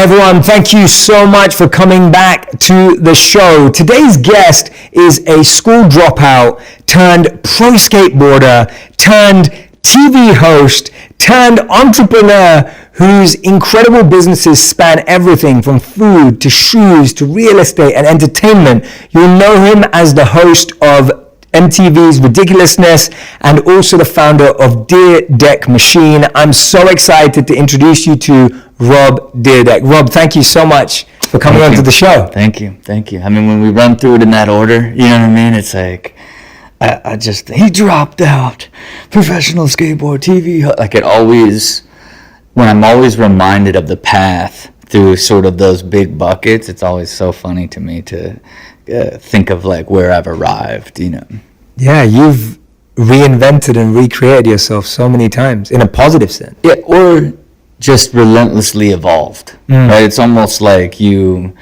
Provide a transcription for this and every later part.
everyone, thank you so much for coming back to the show. Today's guest is a school dropout turned pro skateboarder, turned TV host, turned entrepreneur whose incredible businesses span everything from food to shoes to real estate and entertainment. You'll know him as the host of MTV's Ridiculousness and also the founder of Dyrdek Machine. I'm so excited to introduce you to Rob Dyrdek. Rob, thank you so much for coming on to the show. Thank you. I mean, when we run through it in that order, you know what I mean? It's like, he dropped out, professional skateboard, TV, like it always, when I'm always reminded of the path through sort of those big buckets, it's always so funny to me to think of like where I've arrived, you know. Yeah, you've reinvented and recreated yourself so many times in a positive sense. Yeah, or just relentlessly evolved, right? It's almost like you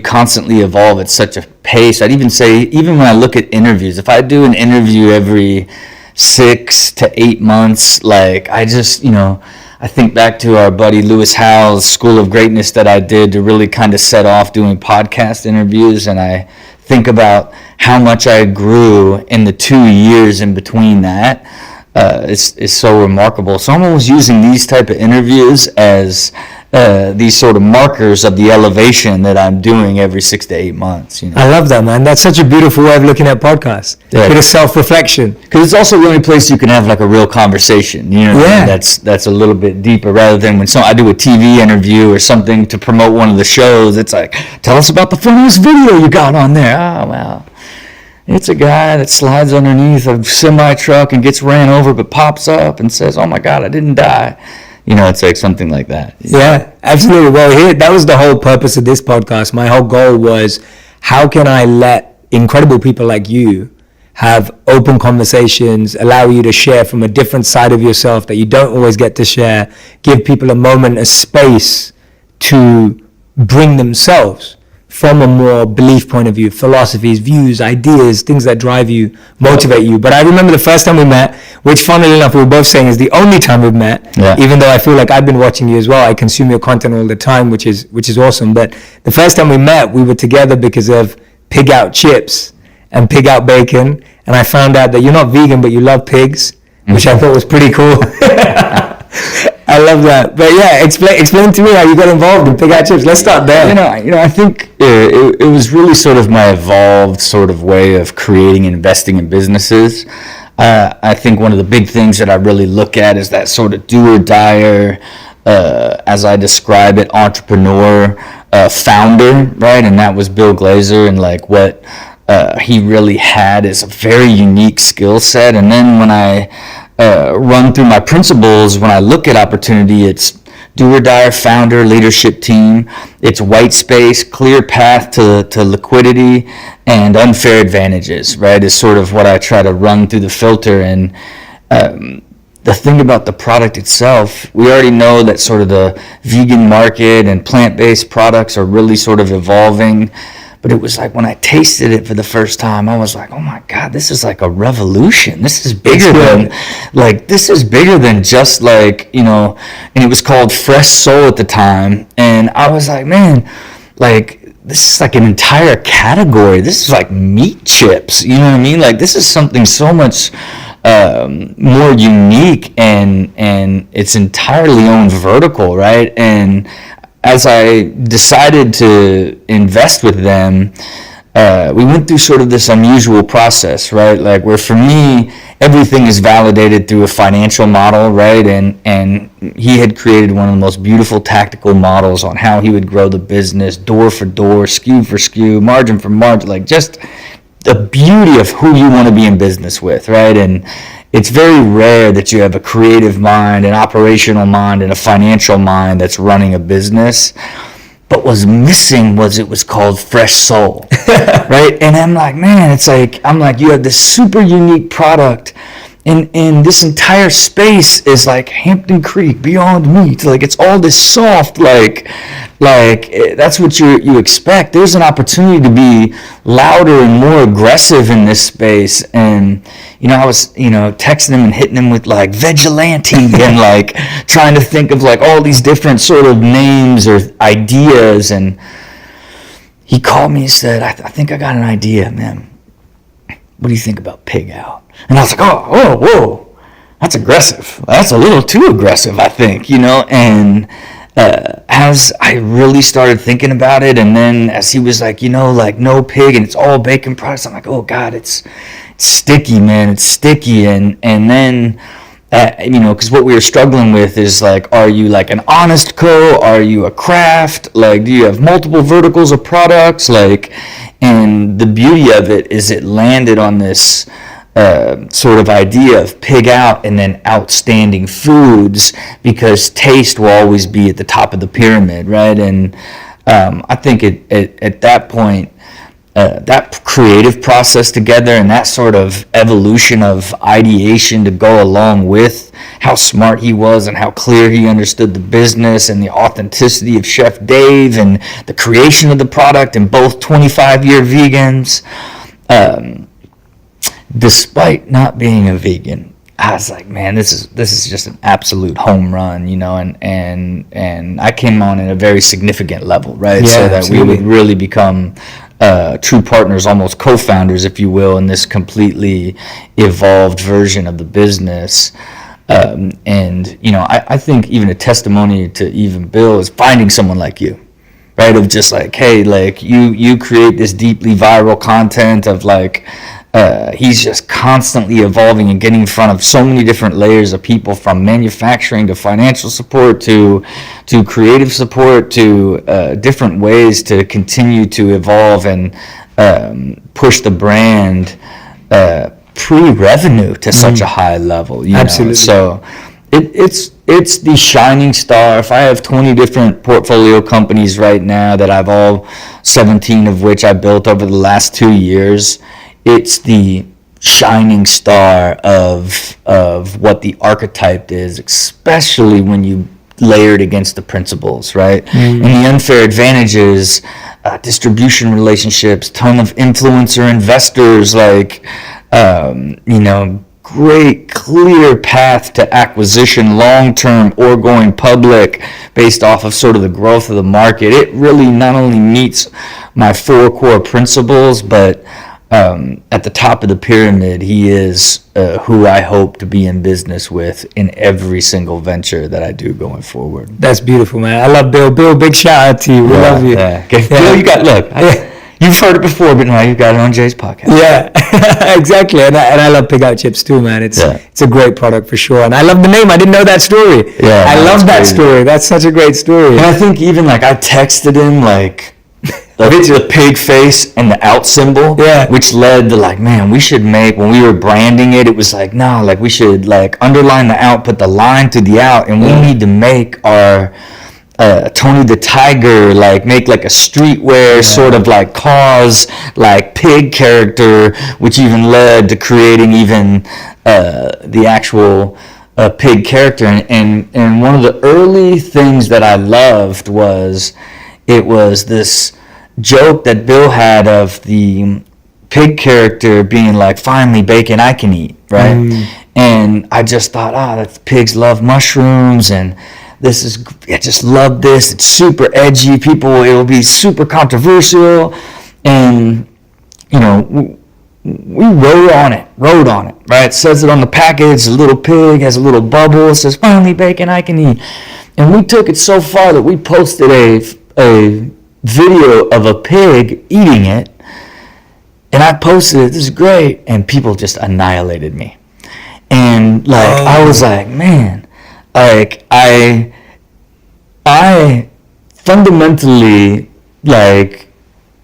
constantly evolve at such a pace. I'd even say, even when I look at interviews, if I do an interview every 6 to 8 months, like I just, you know, I think back to our buddy Lewis Howell's School of Greatness that I did to really kind of set off doing podcast interviews, and I think about how much I grew in the 2 years in between that. Is so remarkable. So I'm always using these type of interviews as these sort of markers of the elevation that I'm doing every 6 to 8 months. You know? I love that, man. That's such a beautiful way of looking at podcasts. Yeah. Bit of self-reflection. Because it's also the only place you can have like a real conversation. You know, yeah. That's a little bit deeper rather than when I do a TV interview or something to promote one of the shows. It's like, tell us about the funniest video you got on there. Oh, wow. It's a guy that slides underneath a semi-truck and gets ran over but pops up and says, oh my God, I didn't die. You know, it's like something like that. Yeah, absolutely. Well, that was the whole purpose of this podcast. My whole goal was, how can I let incredible people like you have open conversations, allow you to share from a different side of yourself that you don't always get to share, give people a moment, a space to bring themselves from a more belief point of view, philosophies, views, ideas, things that drive you, motivate you. But I remember the first time we met, which funnily enough we were both saying is the only time we've met, even though I feel like I've been watching you as well. I consume your content all the time, which is awesome. But the first time we met, we were together because of Pig Out Chips and Pig Out Bacon. And I found out that you're not vegan, but you love pigs, which I thought was pretty cool. I love that. But yeah, explain to me how you got involved in Pig Out Chips. Let's start there. You know, I think it was really sort of my evolved sort of way of creating and investing in businesses. I think one of the big things that I really look at is that sort of do or die, as I describe it, entrepreneur, founder, right? And that was Bill Glazer, and like what he really had is a very unique skill set. And then when I run through my principles, when I look at opportunity, it's do or die founder, leadership team. It's white space, clear path to liquidity, and unfair advantages, right, is sort of what I try to run through the filter. And the thing about the product itself, we already know that sort of the vegan market and plant-based products are really sort of evolving. But it was like when I tasted it for the first time, I was like, oh my God, this is like a revolution. This is bigger than just like, you know, and it was called Fresh Soul at the time. And I was like, man, like this is like an entire category. This is like meat chips. You know what I mean? Like this is something so much more unique and it's entirely own vertical, right? And as I decided to invest with them, we went through sort of this unusual process, right? Like where for me, everything is validated through a financial model, right? And he had created one of the most beautiful tactical models on how he would grow the business, door for door, SKU for SKU, margin for margin, like just the beauty of who you want to be in business with, right? And it's very rare that you have a creative mind, an operational mind, and a financial mind that's running a business. But what's missing was it was called Fresh Soul, right? And I'm like, man, you have this super unique product and this entire space is like Hampton Creek, Beyond Meat. Like, it's all this soft, like that's what you expect. There's an opportunity to be louder and more aggressive in this space. And I was texting him and hitting him with like vigilante and like trying to think of like all these different sort of names or ideas. And he called me and said, I think I got an idea, man. What do you think about Pig Out? And I was like, oh, whoa, that's aggressive. That's a little too aggressive, I think, And as I really started thinking about it, and then as he was like, like no pig and it's all bacon products, I'm like, oh God, it's sticky, man. It's sticky. And then, because what we were struggling with is like, are you like an honest co? Are you a craft? Like, do you have multiple verticals of products? Like, and the beauty of it is it landed on this sort of idea of Pig Out and then outstanding foods, because taste will always be at the top of the pyramid, right? And I think at that point, that creative process together and that sort of evolution of ideation to go along with how smart he was and how clear he understood the business and the authenticity of Chef Dave and the creation of the product, and both 25-year vegans. Despite not being a vegan, I was like, man, this is just an absolute home run, and I came on at a very significant level, right? Yeah, so that absolutely. we would really become true partners, almost co-founders, if you will, in this completely evolved version of the business. I think even a testimony to even Bill is finding someone like you, right? Of just like, hey, like you create this deeply viral content of like, he's just constantly evolving and getting in front of so many different layers of people, from manufacturing to financial support to creative support to different ways to continue to evolve and push the brand pre-revenue to such a high level. Absolutely. So it's the shining star. If I have 20 different portfolio companies right now that I've all 17 of which I built over the last 2 years, it's the shining star of what the archetype is, especially when you layer it against the principles, right? And the unfair advantages, distribution relationships, ton of influencer investors, like, great clear path to acquisition, long-term or going public based off of sort of the growth of the market. It really not only meets my 4 core principles, but at the top of the pyramid, he is who I hope to be in business with in every single venture that I do going forward. That's beautiful, man. I love Bill. Bill, big shout out to you. We love you. Yeah. Okay. Bill, you've heard it before, but now you've got it on Jay's podcast. Yeah, exactly. And I love Pig Out chips too, man. It's a great product for sure. And I love the name. I didn't know that story. Yeah, I love that story. That's such a great story. And I think even like I texted him like the pig face and the out symbol, which led to like, man, we should make, when we were branding it, it was like, no, like we should like underline the out, put the line to the out, and we need to make our Tony the Tiger, like make like a streetwear sort of like cause like pig character, which even led to creating even the actual pig character. And one of the early things that I loved was this joke that Bill had of the pig character being like, finally bacon I can eat, right? And I just thought, that pigs love mushrooms, and I just love this. It's super edgy. It will be super controversial. And, we wrote on it, right? It says it on the package. A little pig has a little bubble. It says, finally bacon I can eat. And we took it so far that we posted a video of a pig eating it, and I posted it. This is great. And people just annihilated me. And I was like, man, like I fundamentally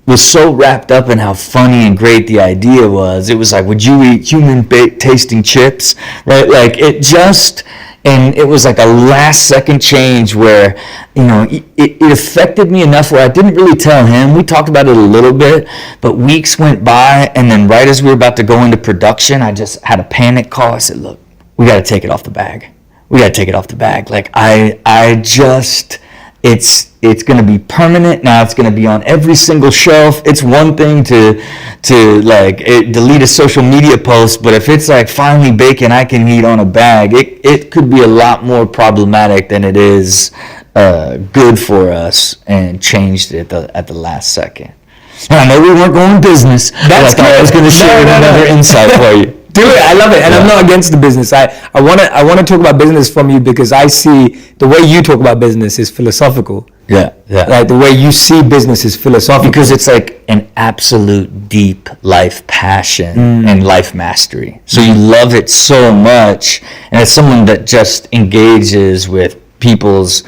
was so wrapped up in how funny and great the idea was. It was like, would you eat human tasting chips, right? Like it just And it was like a last second change where, it affected me enough where I didn't really tell him. We talked about it a little bit, but weeks went by, and then right as we were about to go into production, I just had a panic call. I said, look, we got to take it off the bag. Like it's going to be permanent now. It's going to be on every single shelf. It's one thing to delete a social media post, but if it's like finally bacon I can eat on a bag, it could be a lot more problematic than it is good for us, and changed it at the last second. And I know we weren't going business. That's I was going to share another insight for you. Do it. I love it, and I'm not against the business. I want to talk about business from you because I see the way you talk about business is philosophical. Yeah. Like the way you see business is philosophical because it's like an absolute deep life passion and life mastery. So you love it so much, and as someone that just engages with people's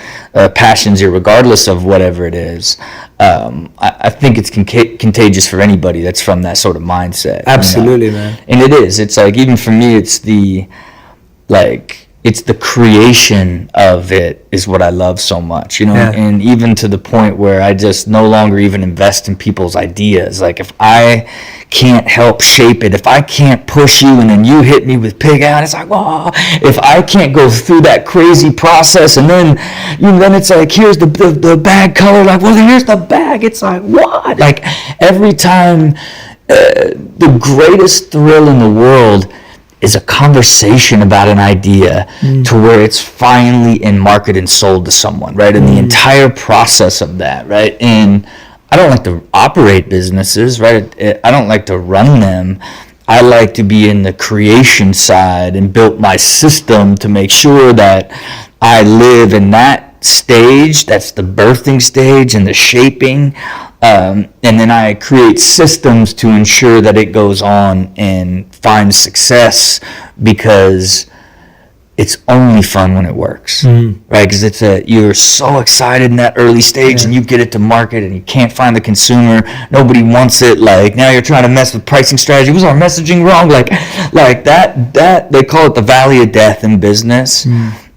passions, regardless of whatever it is, I think it's contagious for anybody that's from that sort of mindset. Absolutely, man. And it is. It's like, even for me, it's the creation of it is what I love so much, and even to the point where I just no longer even invest in people's ideas. Like, if I can't help shape it, if I can't push you and then you hit me with pig out, it's like, wow. If I can't go through that crazy process and then it's like, here's the bag color, like, well, here's the bag. It's like, what? Like, every time, the greatest thrill in the world is a conversation about an idea to where it's finally in market and sold to someone, right? And the entire process of that, right? And I don't like to operate businesses, right? I don't like to run them. I like to be in the creation side and build my system to make sure that I live in that stage. That's the birthing stage and the shaping. And then I create systems to ensure that it goes on and finds success, because it's only fun when it works, right? Because you're so excited in that early stage, and you get it to market and you can't find the consumer. Nobody wants it. Like, now you're trying to mess with pricing strategy. Was our messaging wrong? Like that they call it the valley of death in business.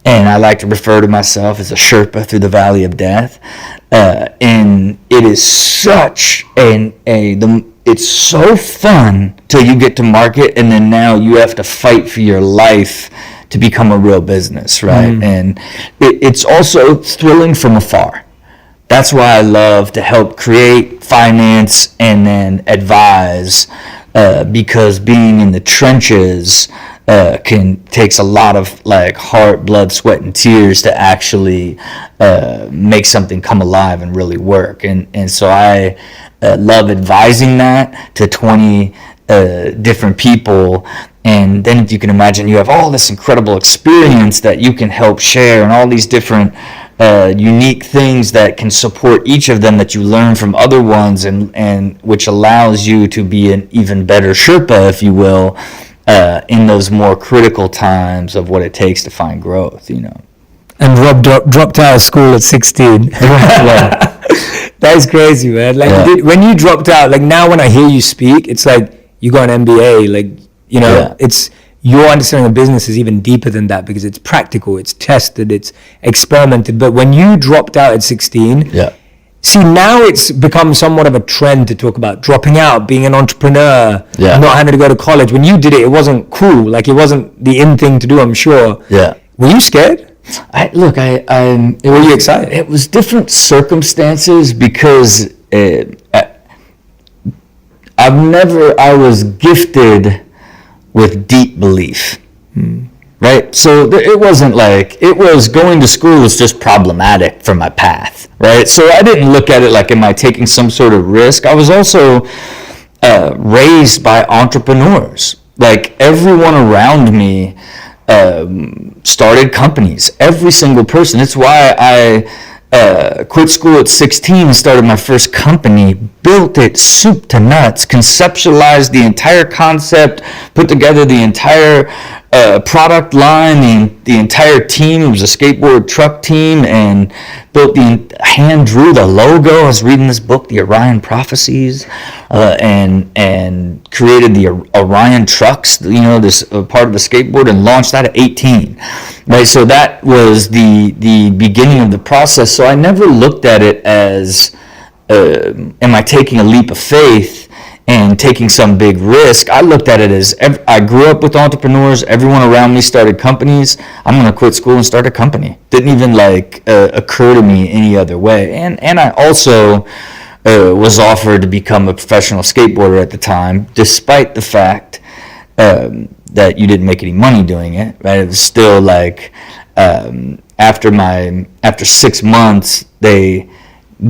And I like to refer to myself as a Sherpa through the valley of death. And it is such it's so fun till you get to market, and then now you have to fight for your life to become a real business, right? And it's also thrilling from afar. That's why I love to help create, finance, and then advise, because being in the trenches takes a lot of like heart, blood, sweat, and tears to actually make something come alive and really work. And so I love advising that to 20 different people. And then, if you can imagine, you have all this incredible experience that you can help share, and all these different unique things that can support each of them that you learn from other ones, and which allows you to be an even better Sherpa, if you will, in those more critical times of what it takes to find growth, And Rob dropped out of school at 16. That's crazy, man. Like, when you dropped out, like, now when I hear you speak, it's like you got an MBA, like, it's your understanding of business is even deeper than that, because it's practical, it's tested, it's experimented. But when you dropped out at 16, see, now it's become somewhat of a trend to talk about dropping out, being an entrepreneur, not having to go to college. When you did it, it wasn't cool. Like, it wasn't the in thing to do, I'm sure. Were you scared? Were you excited? It was different circumstances, because I was gifted with deep belief, right? So it wasn't like, going to school was just problematic for my path, right? So I didn't look at it like, am I taking some sort of risk? I was also raised by entrepreneurs. Like, everyone around me started companies. Every single person. It's why I quit school at 16 and started my first company, built it soup to nuts, conceptualized the entire concept, put together the entire product line, the entire team. It was a skateboard truck team, and hand drew the logo. I was reading this book, The Orion Prophecies, and created the Orion trucks, this part of the skateboard, and launched that at 18. Right, so that was the beginning of the process. So I never looked at it as, am I taking a leap of faith and taking some big risk? I looked at it as, I grew up with entrepreneurs. Everyone around me started companies. I'm going to quit school and start a company. Didn't even occur to me any other way. And I also was offered to become a professional skateboarder at the time, despite the fact that you didn't make any money doing it. Right? It was still after 6 months, they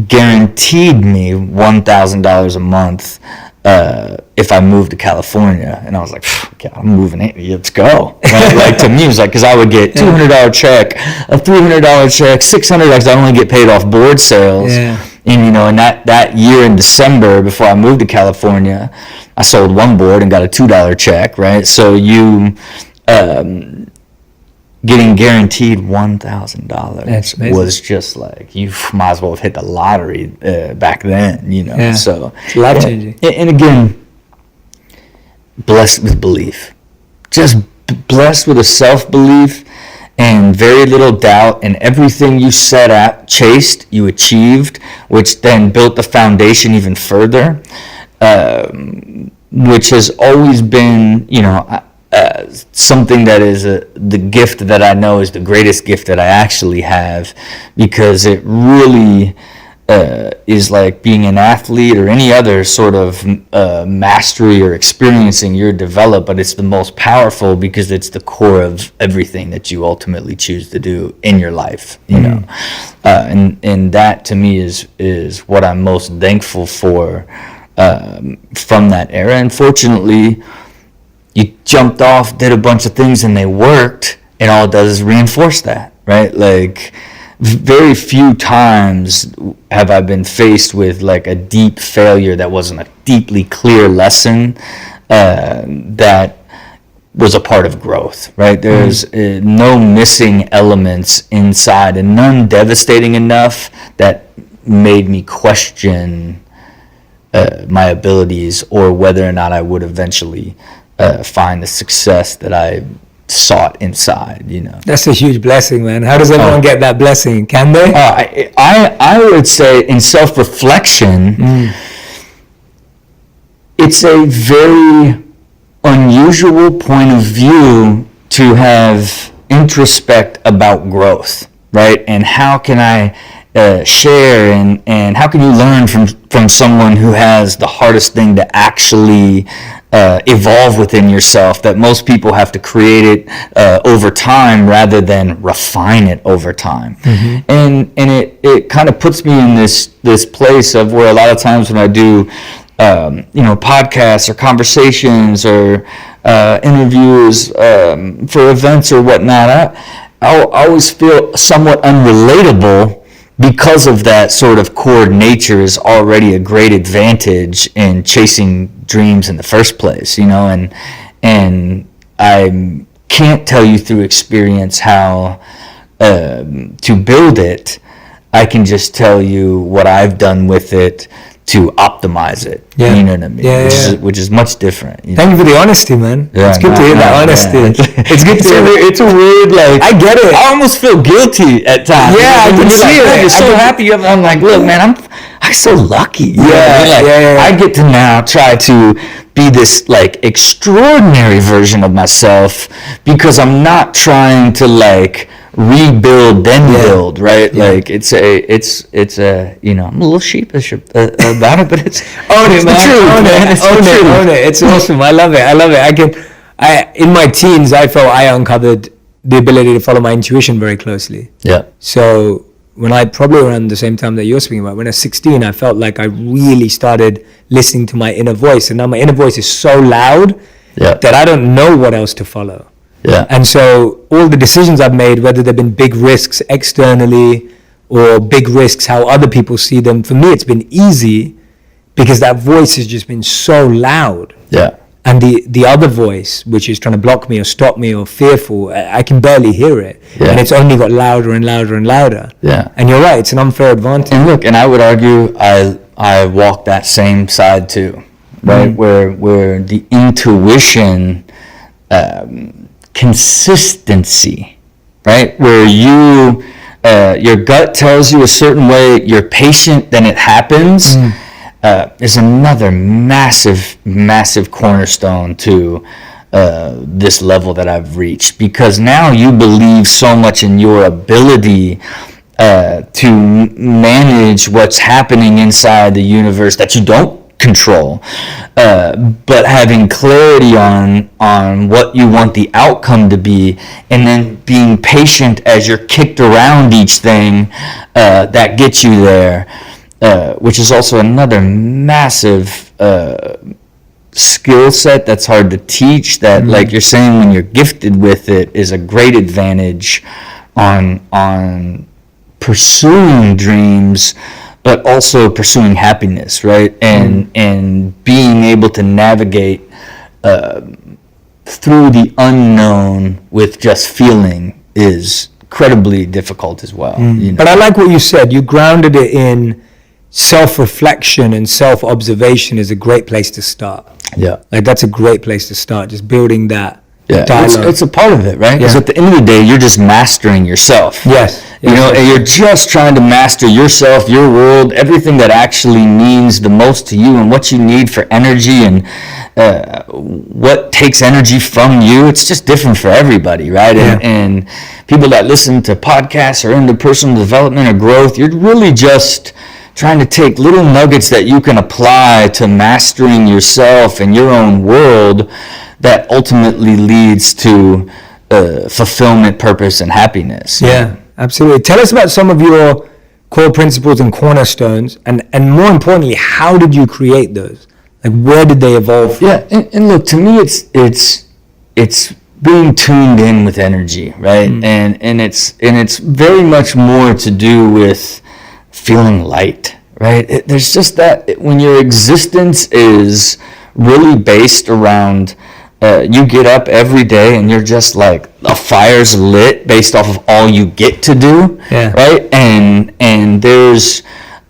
guaranteed me $1,000 a month if I moved to California. And I was like, okay, I'm moving in, let's go. Right? To me, it was because I would get $200 check, a $300 check, $600, because I only get paid off board sales. Yeah. And, and that year in December, before I moved to California, I sold one board and got a $2 check, right? So getting guaranteed $1,000 was just you might as well have hit the lottery back then, Yeah. So it's life changing. And again, blessed with belief, just blessed with a self-belief and very little doubt, and everything you chased, you achieved, which then built the foundation even further, which has always been, something that is the gift that I know is the greatest gift that I actually have, because it really is like being an athlete or any other sort of mastery or experiencing you develop, but it's the most powerful because it's the core of everything that you ultimately choose to do in your life, and that to me is what I'm most thankful for from that era. And fortunately, you jumped off, did a bunch of things, and they worked, and all it does is reinforce that, right? Very few times have I been faced with a deep failure that wasn't a deeply clear lesson that was a part of growth, right? There's no missing elements inside, and none devastating enough that made me question my abilities or whether or not I would eventually find the success that I sought inside. That's a huge blessing, man. How does everyone get that blessing? Can they? I would say in self-reflection, it's a very unusual point of view to have introspect about growth, right? And how can I share and how can you learn from someone who has the hardest thing to actually evolve within yourself, that most people have to create it over time rather than refine it over time. Mm-hmm. And it kind of puts me in this place of where a lot of times when I do podcasts or conversations or interviews for events or whatnot, I always feel somewhat unrelatable, because of that sort of core nature is already a great advantage in chasing dreams in the first place, and I can't tell you through experience how to build it. I can just tell you what I've done with it to optimize it. Yeah. You know what I mean? Yeah, which is much different. Thank you for the honesty, man. Yeah, it's good to hear that honesty. It's good to hear. It's a weird, I get it. I almost feel guilty at times. Yeah, I can see it. You're so happy. I'm like, look, man, I'm so lucky. Yeah. I get to now try to be this extraordinary version of myself, because I'm not trying to rebuild then build, right? Yeah. It's a I'm a little sheepish about it, but it's own it, man. Own it. It's awesome. I love it. In my teens, I felt I uncovered the ability to follow my intuition very closely. Yeah. So when I probably around the same time that you're speaking about, when I was 16, I felt like I really started listening to my inner voice, and now my inner voice is so loud that I don't know what else to follow. Yeah. And so all the decisions I've made, whether they've been big risks externally or big risks how other people see them, for me it's been easy because that voice has just been so loud. Yeah. And the other voice, which is trying to block me or stop me or fearful, I can barely hear it. Yeah. And it's only got louder and louder and louder. Yeah. And you're right, it's an unfair advantage. And look, and I would argue I walk that same side too, right? Where the intuition, consistency, right? Where you, your gut tells you a certain way, you're patient, then it happens. Is another massive cornerstone to this level that I've reached, because now you believe so much in your ability to manage what's happening inside the universe that you don't control, but having clarity on what you want the outcome to be, and then being patient as you're kicked around each thing that gets you there. Which is also another massive skill set that's hard to teach, that like you're saying, when you're gifted with it, is a great advantage on pursuing dreams, but also pursuing happiness, right? And being able to navigate through the unknown with just feeling is incredibly difficult as well. You know? But I like what you said. You grounded it in self-reflection, and self-observation is a great place to start. Yeah. Like that's a great place to start, just building that Yeah, dialogue. it's a part of it, right? Because Yeah. at the end of the day, you're just mastering yourself. Yes. You know, and you're just trying to master yourself, your world, everything that actually means the most to you, and what you need for energy, and what takes energy from you. It's just different for everybody, right? Yeah. And people that listen to podcasts or into personal development or growth, you're really just trying to take little nuggets that you can apply to mastering yourself and your own world, that ultimately leads to fulfillment, purpose, and happiness. Yeah, absolutely. Tell us about some of your core principles and cornerstones, and more importantly, how did you create those? Like, where did they evolve from? Yeah, and look, to me, it's being tuned in with energy, right? And it's very much more to do with feeling light, right? There's just that, when your existence is really based around, you get up every day and you're just like, a fire's lit based off of all you get to do, Yeah. right? And there's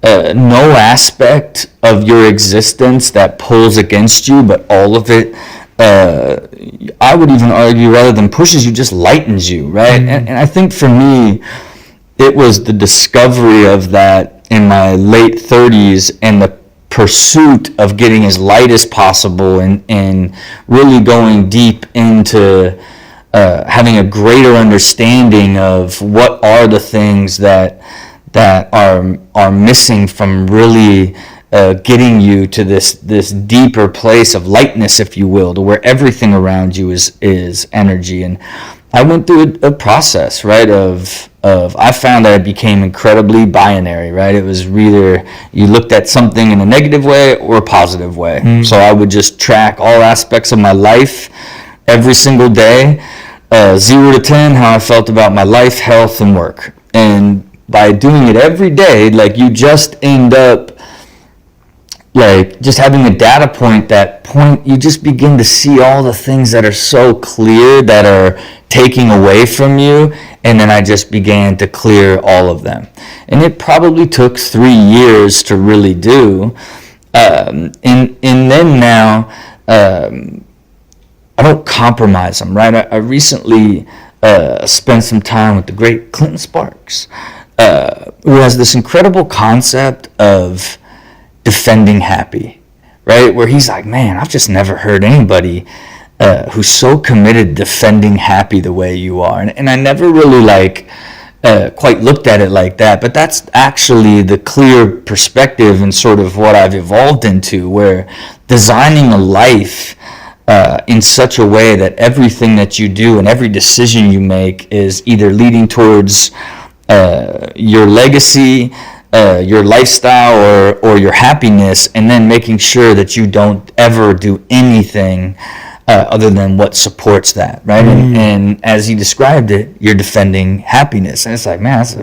no aspect of your existence that pulls against you, but all of it, I would even argue, rather than pushes you, just lightens you, right? And I think for me, it was the discovery of that in my late 30s, and the pursuit of getting as light as possible, and really going deep into having a greater understanding of what are the things that are missing from really getting you to this deeper place of lightness, if you will, to where everything around you is energy. And I went through a process, right, of I found that I became incredibly binary, right? It was either you looked at something in a negative way or a positive way. So I would just track all aspects of my life every single day, 0 to 10, how I felt about my life, health, and work. And by doing it every day, like, you just end up like just having a data point, you just begin to see all the things that are so clear that are taking away from you, and then I just began to clear all of them. And it probably took 3 years to really do. And then now, I don't compromise them, right? I recently spent some time with the great Clinton Sparks, who has this incredible concept of defending happy, right? Where he's like, man, I've just never heard anybody who's so committed defending happy the way you are. And I never really quite looked at it like that, but that's actually the clear perspective and sort of what I've evolved into, where designing a life in such a way that everything that you do and every decision you make is either leading towards your legacy, your lifestyle, or your happiness, and then making sure that you don't ever do anything other than what supports that, right? And as he described it, you're defending happiness, and it's like, that's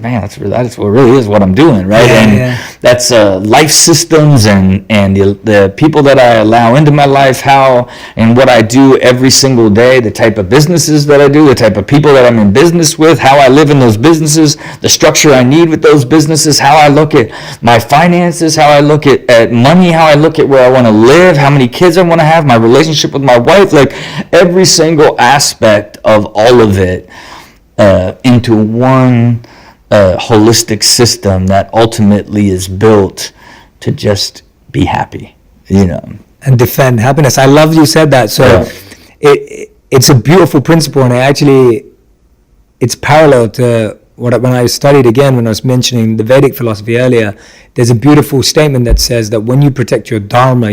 what really is what I'm doing, right? That's life systems and the people that I allow into my life, how and what I do every single day, the type of businesses that I do, the type of people that I'm in business with, how I live in those businesses, the structure I need with those businesses, how I look at my finances, how I look at money, how I look at where I want to live, how many kids I want to have, my relationship with my wife, like every single aspect of all of it into one holistic system that ultimately is built to just be happy, and defend happiness. I love you said that. So it's a beautiful principle, and it's parallel to when I studied again, when I was mentioning the Vedic philosophy earlier. There's a beautiful statement that says that when you protect your dharma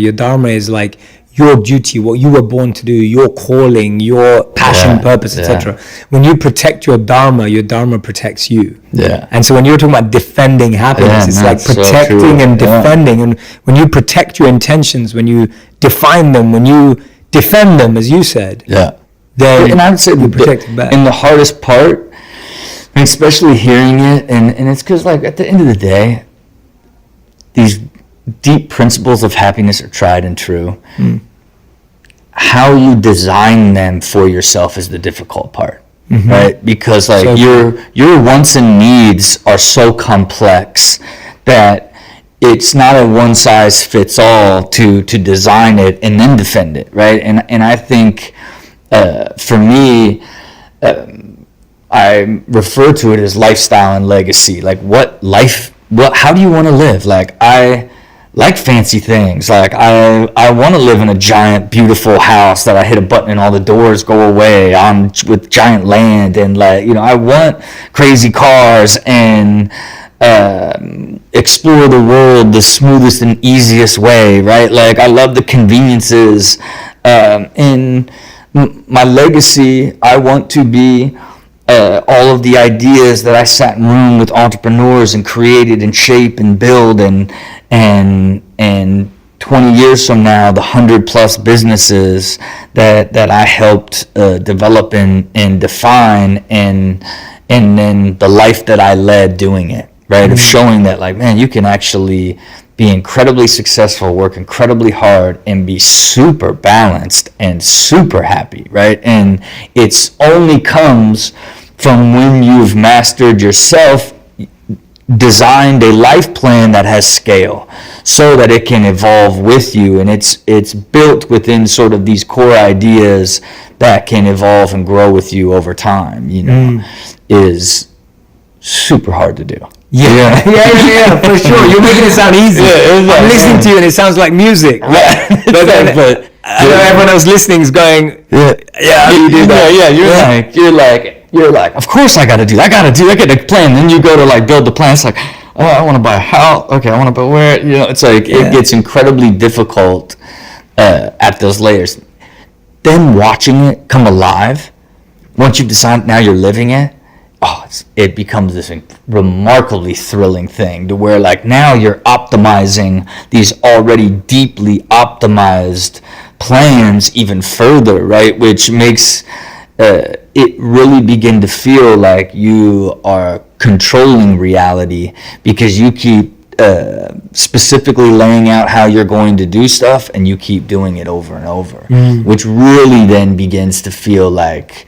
is like your duty, what you were born to do, your calling, your passion, purpose, etc. When you protect your dharma protects you. And so when you're talking about defending happiness, it's like protecting and defending. And when you protect your intentions, when you define them, when you defend them, as you said, then and I would say you protect it back. And the hardest part, and especially hearing it, and it's because, like, at the end of the day, these deep principles of happiness are tried and true. How you design them for yourself is the difficult part, right? Because your wants and needs are so complex that it's not a one size fits all to design it and then defend it, right? And I think for me, I refer to it as lifestyle and legacy. Like, how do you want to live? Like, I like fancy things. Like, I want to live in a giant, beautiful house that I hit a button and all the doors go away with giant land, and I want crazy cars and explore the world the smoothest and easiest way, right? Like, I love the conveniences. In my legacy, I want to be all of the ideas that I sat in room with entrepreneurs and created and shape and build, and 20 years from now, the 100+ businesses that I helped develop and define, and then the life that I led doing it, right? Of showing that, like, man, you can actually be incredibly successful, work incredibly hard, and be super balanced and super happy, right? And it's only comes from when you've mastered yourself, designed a life plan that has scale so that it can evolve with you, and it's built within sort of these core ideas that can evolve and grow with you over time, is super hard to do. Yeah, for sure. You're making it sound easy. I'm listening to you and it sounds like music. But I know everyone else listening is going, how do you do that? You're like, of course I got to plan. Then you go to, like, build the plan. It's like, oh, I want to buy a house. Okay, I want to buy where? It's like, it gets incredibly difficult at those layers. Then watching it come alive, once you've decided now you're living it, it becomes this remarkably thrilling thing to where, like, now you're optimizing these already deeply optimized plans even further, right? Which makes it really begin to feel like you are controlling reality, because you keep specifically laying out how you're going to do stuff, and you keep doing it over and over, which really then begins to feel like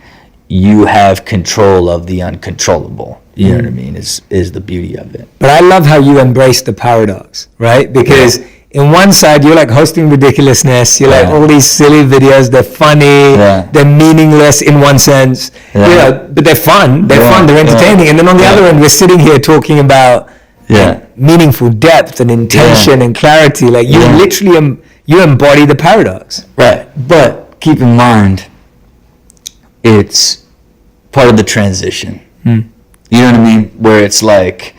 you have control of the uncontrollable. You know what I mean? Is the beauty of it. But I love how you embrace the paradox, right? Because in one side, you're like hosting ridiculousness. You're like, all these silly videos, they're funny, they're meaningless in one sense, but they're fun. They're fun, they're entertaining. And then on the other end, we're sitting here talking about meaningful depth and intention and clarity. Like, you literally, you embody the paradox. Right. But keep in mind, it's part of the transition. You know what I mean? Where it's like,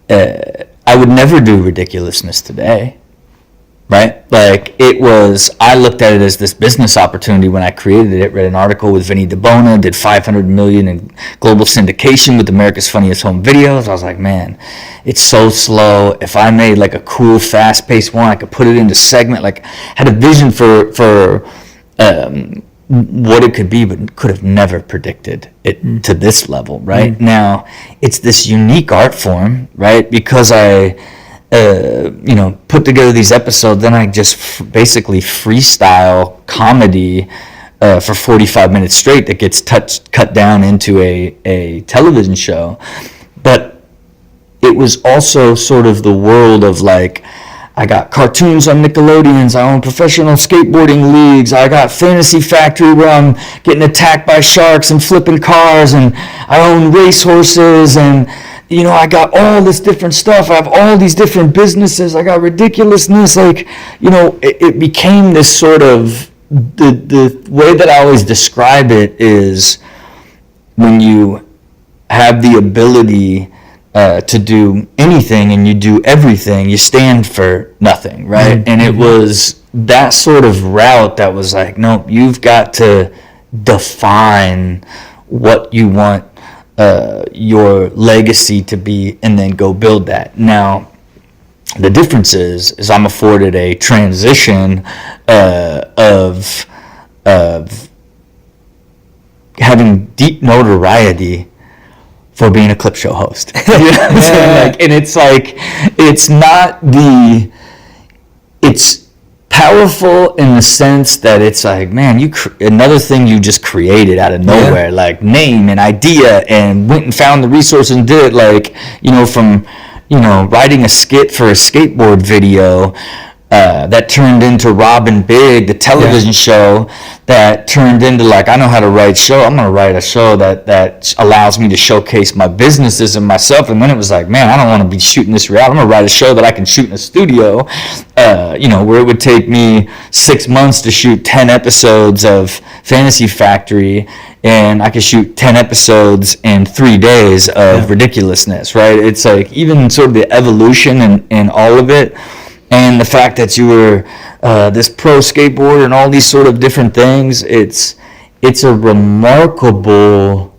I would never do ridiculousness today, right? Like, I looked at it as this business opportunity when I created it. Read an article with Vinny DeBona, did $500 million in global syndication with America's Funniest Home Videos. I was like, man, it's so slow. If I made like a cool, fast-paced one, I could put it into segment. Like, had a vision for what it could be, but could have never predicted it to this level, right? Now, it's this unique art form, right? Because I, put together these episodes, then I just basically freestyle comedy for 45 minutes straight that gets cut down into a television show. But it was also sort of the world of like, I got cartoons on Nickelodeons, I own professional skateboarding leagues, I got Fantasy Factory where I'm getting attacked by sharks and flipping cars, and I own racehorses, and I got all this different stuff, I have all these different businesses, I got ridiculousness, like, it became this sort of, the way that I always describe it is when you have the ability to do anything and you do everything, you stand for nothing, right? Mm-hmm. And it was that sort of route that was like, nope, you've got to define what you want your legacy to be and then go build that. Now, the difference is I'm afforded a transition of having deep notoriety for being a clip show host. You know what I'm saying? Like, and it's like, it's powerful in the sense that it's like, man, another thing you just created out of nowhere, like name and idea, and went and found the resources and did it, like, from writing a skit for a skateboard video that turned into Robin Big, the television show, that turned into like, I know how to write show. I'm going to write a show that allows me to showcase my businesses and myself. And then it was like, man, I don't want to be shooting this reality. I'm going to write a show that I can shoot in a studio, where it would take me 6 months to shoot 10 episodes of Fantasy Factory, and I could shoot 10 episodes in 3 days of ridiculousness, right? It's like, even sort of the evolution and all of it, and the fact that you were this pro skateboarder and all these sort of different things, it's a remarkable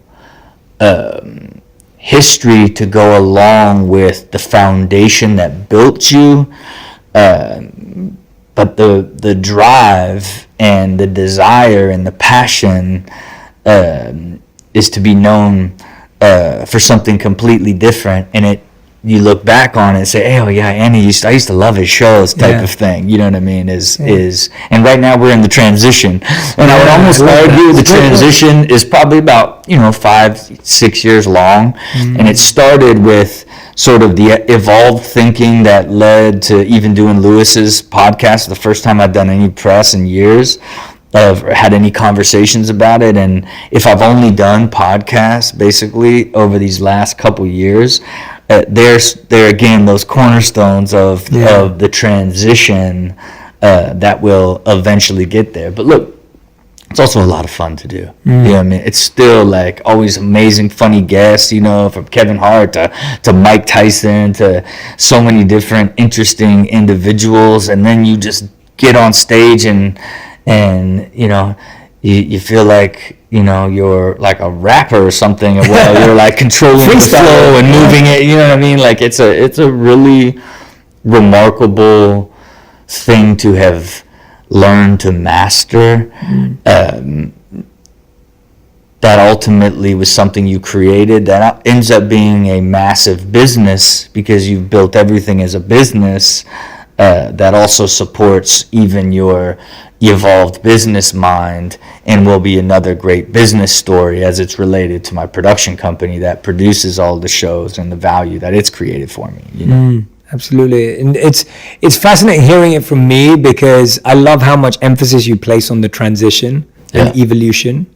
history to go along with the foundation that built you. But the drive and the desire and the passion is to be known for something completely different, and you look back on it and say, hey, oh yeah, Andy I used to love his shows type of thing. You know what I mean? And right now we're in the transition. And I would almost argue the transition is probably about, 5-6 years long. Mm-hmm. And it started with sort of the evolved thinking that led to even doing Lewis's podcast, the first time I'd done any press in years, or had any conversations about it. And if I've only done podcasts basically over these last couple years, there's again those cornerstones of the transition that will eventually get there. But look, it's also a lot of fun to do. You know what I mean? It's still like always amazing, funny guests, from Kevin Hart to Mike Tyson to so many different interesting individuals, and then you just get on stage and you feel like you're like a rapper or something, while you're like controlling the flow and moving it. You know what I mean? Like it's a really remarkable thing to have learned to master. That ultimately was something you created that ends up being a massive business because you've built everything as a business that also supports even your evolved business mind, and will be another great business story as it's related to my production company that produces all the shows and the value that it's created for me. Absolutely. And it's fascinating hearing it from me, because I love how much emphasis you place on the transition and evolution.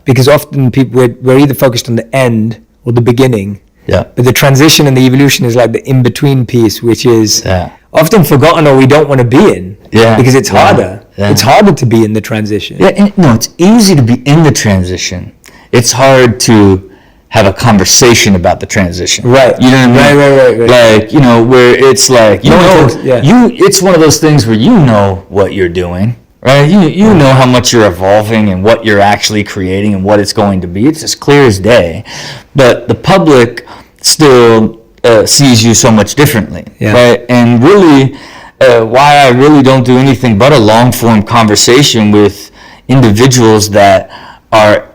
Because often we're either focused on the end or the beginning. But the transition and the evolution is like the in-between piece, which is often forgotten or we don't want to be in. Because it's harder. It's harder to be in the transition. It's easy to be in the transition. It's hard to have a conversation about the transition. Right. You know what I mean? Right. Like, where it's like, it's one of those things where you know what you're doing. Right? You know how much you're evolving and what you're actually creating and what it's going to be. It's as clear as day. But the public still sees you so much differently. Right? And really, why I really don't do anything but a long-form conversation with individuals that are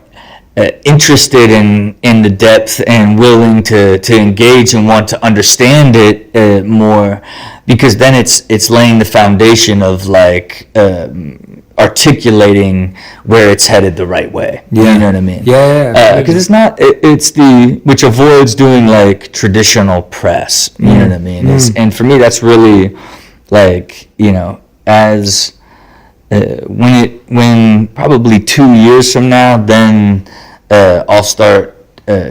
interested in the depth and willing to engage and want to understand it more, because then it's laying the foundation of like articulating where it's headed the right way. Yeah. You know what I mean? Yeah. Because it's not, it's which avoids doing like traditional press. You know what I mean? And for me, that's really like, you know, as when probably 2 years from now, then I'll start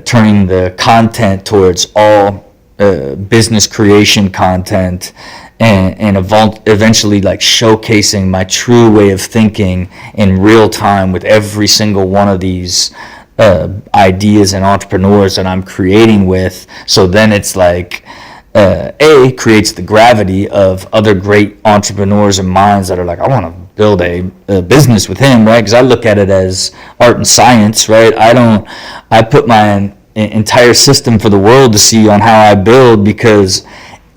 turning the content towards all business creation content, and eventually like showcasing my true way of thinking in real time with every single one of these ideas and entrepreneurs that I'm creating with. So then it's like creates the gravity of other great entrepreneurs and minds that are like, I want to build a business with him, right? Because I look at it as art and science, right? I put my entire system for the world to see on how I build, because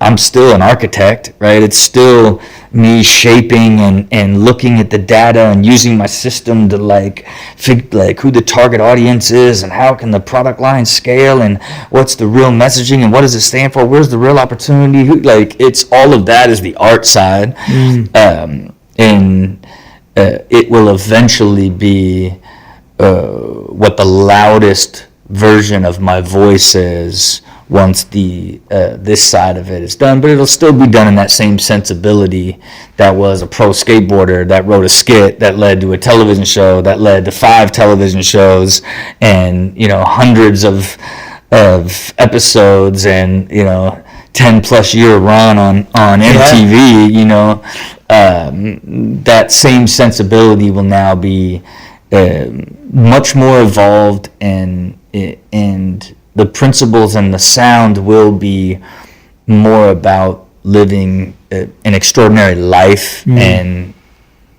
I'm still an architect, right? It's still me shaping and looking at the data and using my system to like who the target audience is and how can the product line scale and what's the real messaging and what does it stand for? Where's the real opportunity? It's all of that is the art side. And it will eventually be what the loudest version of my voice is once this side of it is done, but it'll still be done in that same sensibility that was a pro skateboarder that wrote a skit that led to a television show that led to 5 television shows and, you know, hundreds of episodes and, you know, 10 plus year run on MTV. You know, that same sensibility will now be much more evolved, and the principles and the sound will be more about living an extraordinary life, and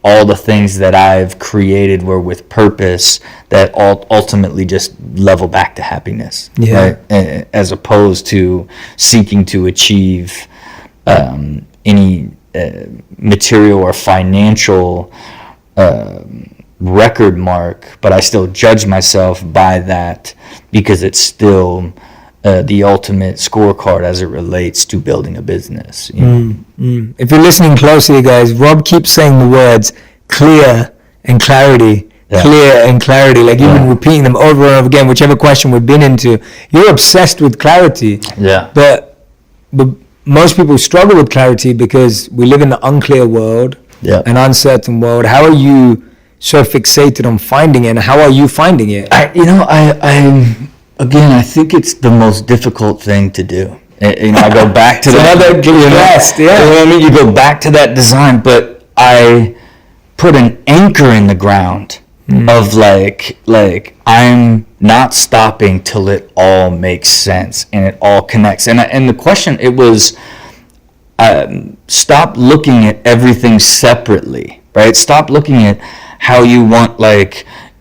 all the things that I've created were with purpose that ultimately just level back to happiness, right? As opposed to seeking to achieve any material or financial record mark, but I still judge myself by that because it's still the ultimate scorecard as it relates to building a business. You know? If you're listening closely, guys, Rob keeps saying the words clear and clarity. Yeah. Clear and clarity, like you've been repeating them over and over again, whichever question we've been into. You're obsessed with clarity. Yeah. But most people struggle with clarity because we live in an unclear world, an uncertain world. How are you so fixated on finding it, and how are you finding it? I think it's the most difficult thing to do. You know, I go back to another guest, You know what I mean? You go back to that design, but I put an anchor in the ground of like I'm not stopping till it all makes sense and it all connects. And the question, it was stop looking at everything separately, right? Stop looking at how you want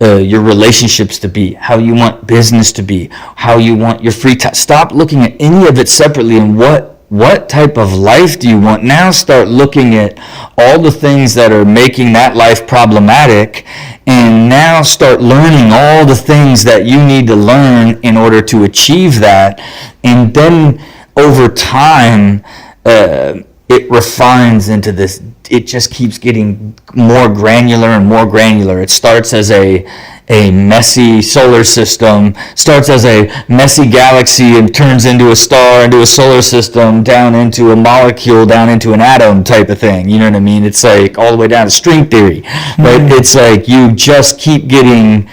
your relationships to be, how you want business to be, how you want your free time. Stop looking at any of it separately, and what type of life do you want? Now start looking at all the things that are making that life problematic, and now start learning all the things that you need to learn in order to achieve that. And then over time, it refines into this. It just keeps getting more granular and more granular. It starts as a messy solar system, starts as a messy galaxy, and turns into a star, into a solar system, down into a molecule, down into an atom type of thing. You know what I mean? It's like all the way down to string theory, right? It's like you just keep getting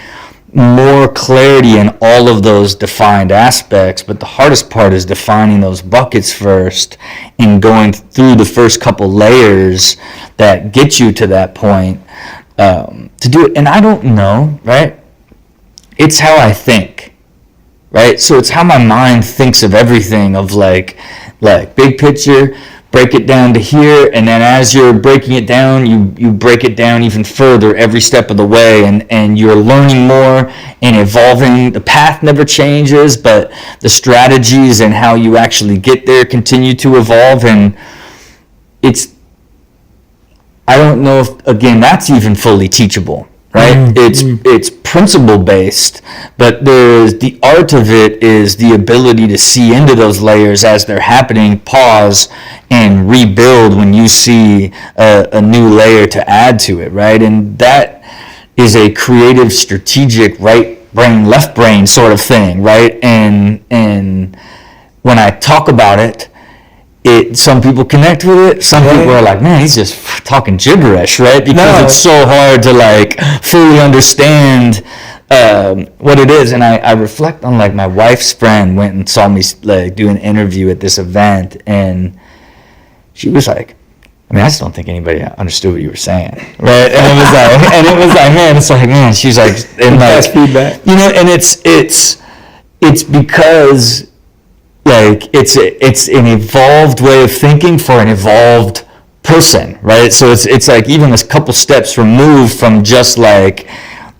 more clarity in all of those defined aspects, but the hardest part is defining those buckets first and going through the first couple layers that get you to that point to do it. And I don't know, right? It's how I think, right? So it's how my mind thinks of everything, of like big picture, break it down to here, and then as you're breaking it down, you break it down even further every step of the way, and you're learning more and evolving. The path never changes, but the strategies and how you actually get there continue to evolve. And I don't know if, again, that's even fully teachable, right? It's principle based, but there's the art of it is the ability to see into those layers as they're happening, pause, and rebuild when you see a new layer to add to it, right? And that is a creative, strategic, right brain, left brain sort of thing, right? And when I talk about it, some people connect with it. Some people are like, man, he's just talking gibberish, right? Because it's so hard to like fully understand what it is. And I reflect on like my wife's friend went and saw me like do an interview at this event, and she was like, I mean, I just don't think anybody understood what you were saying, right? And it was like, man, it's like, man, she's like, and like, feedback, you know, and it's because like it's an evolved way of thinking for an evolved person, right? So it's like even a couple steps removed from just like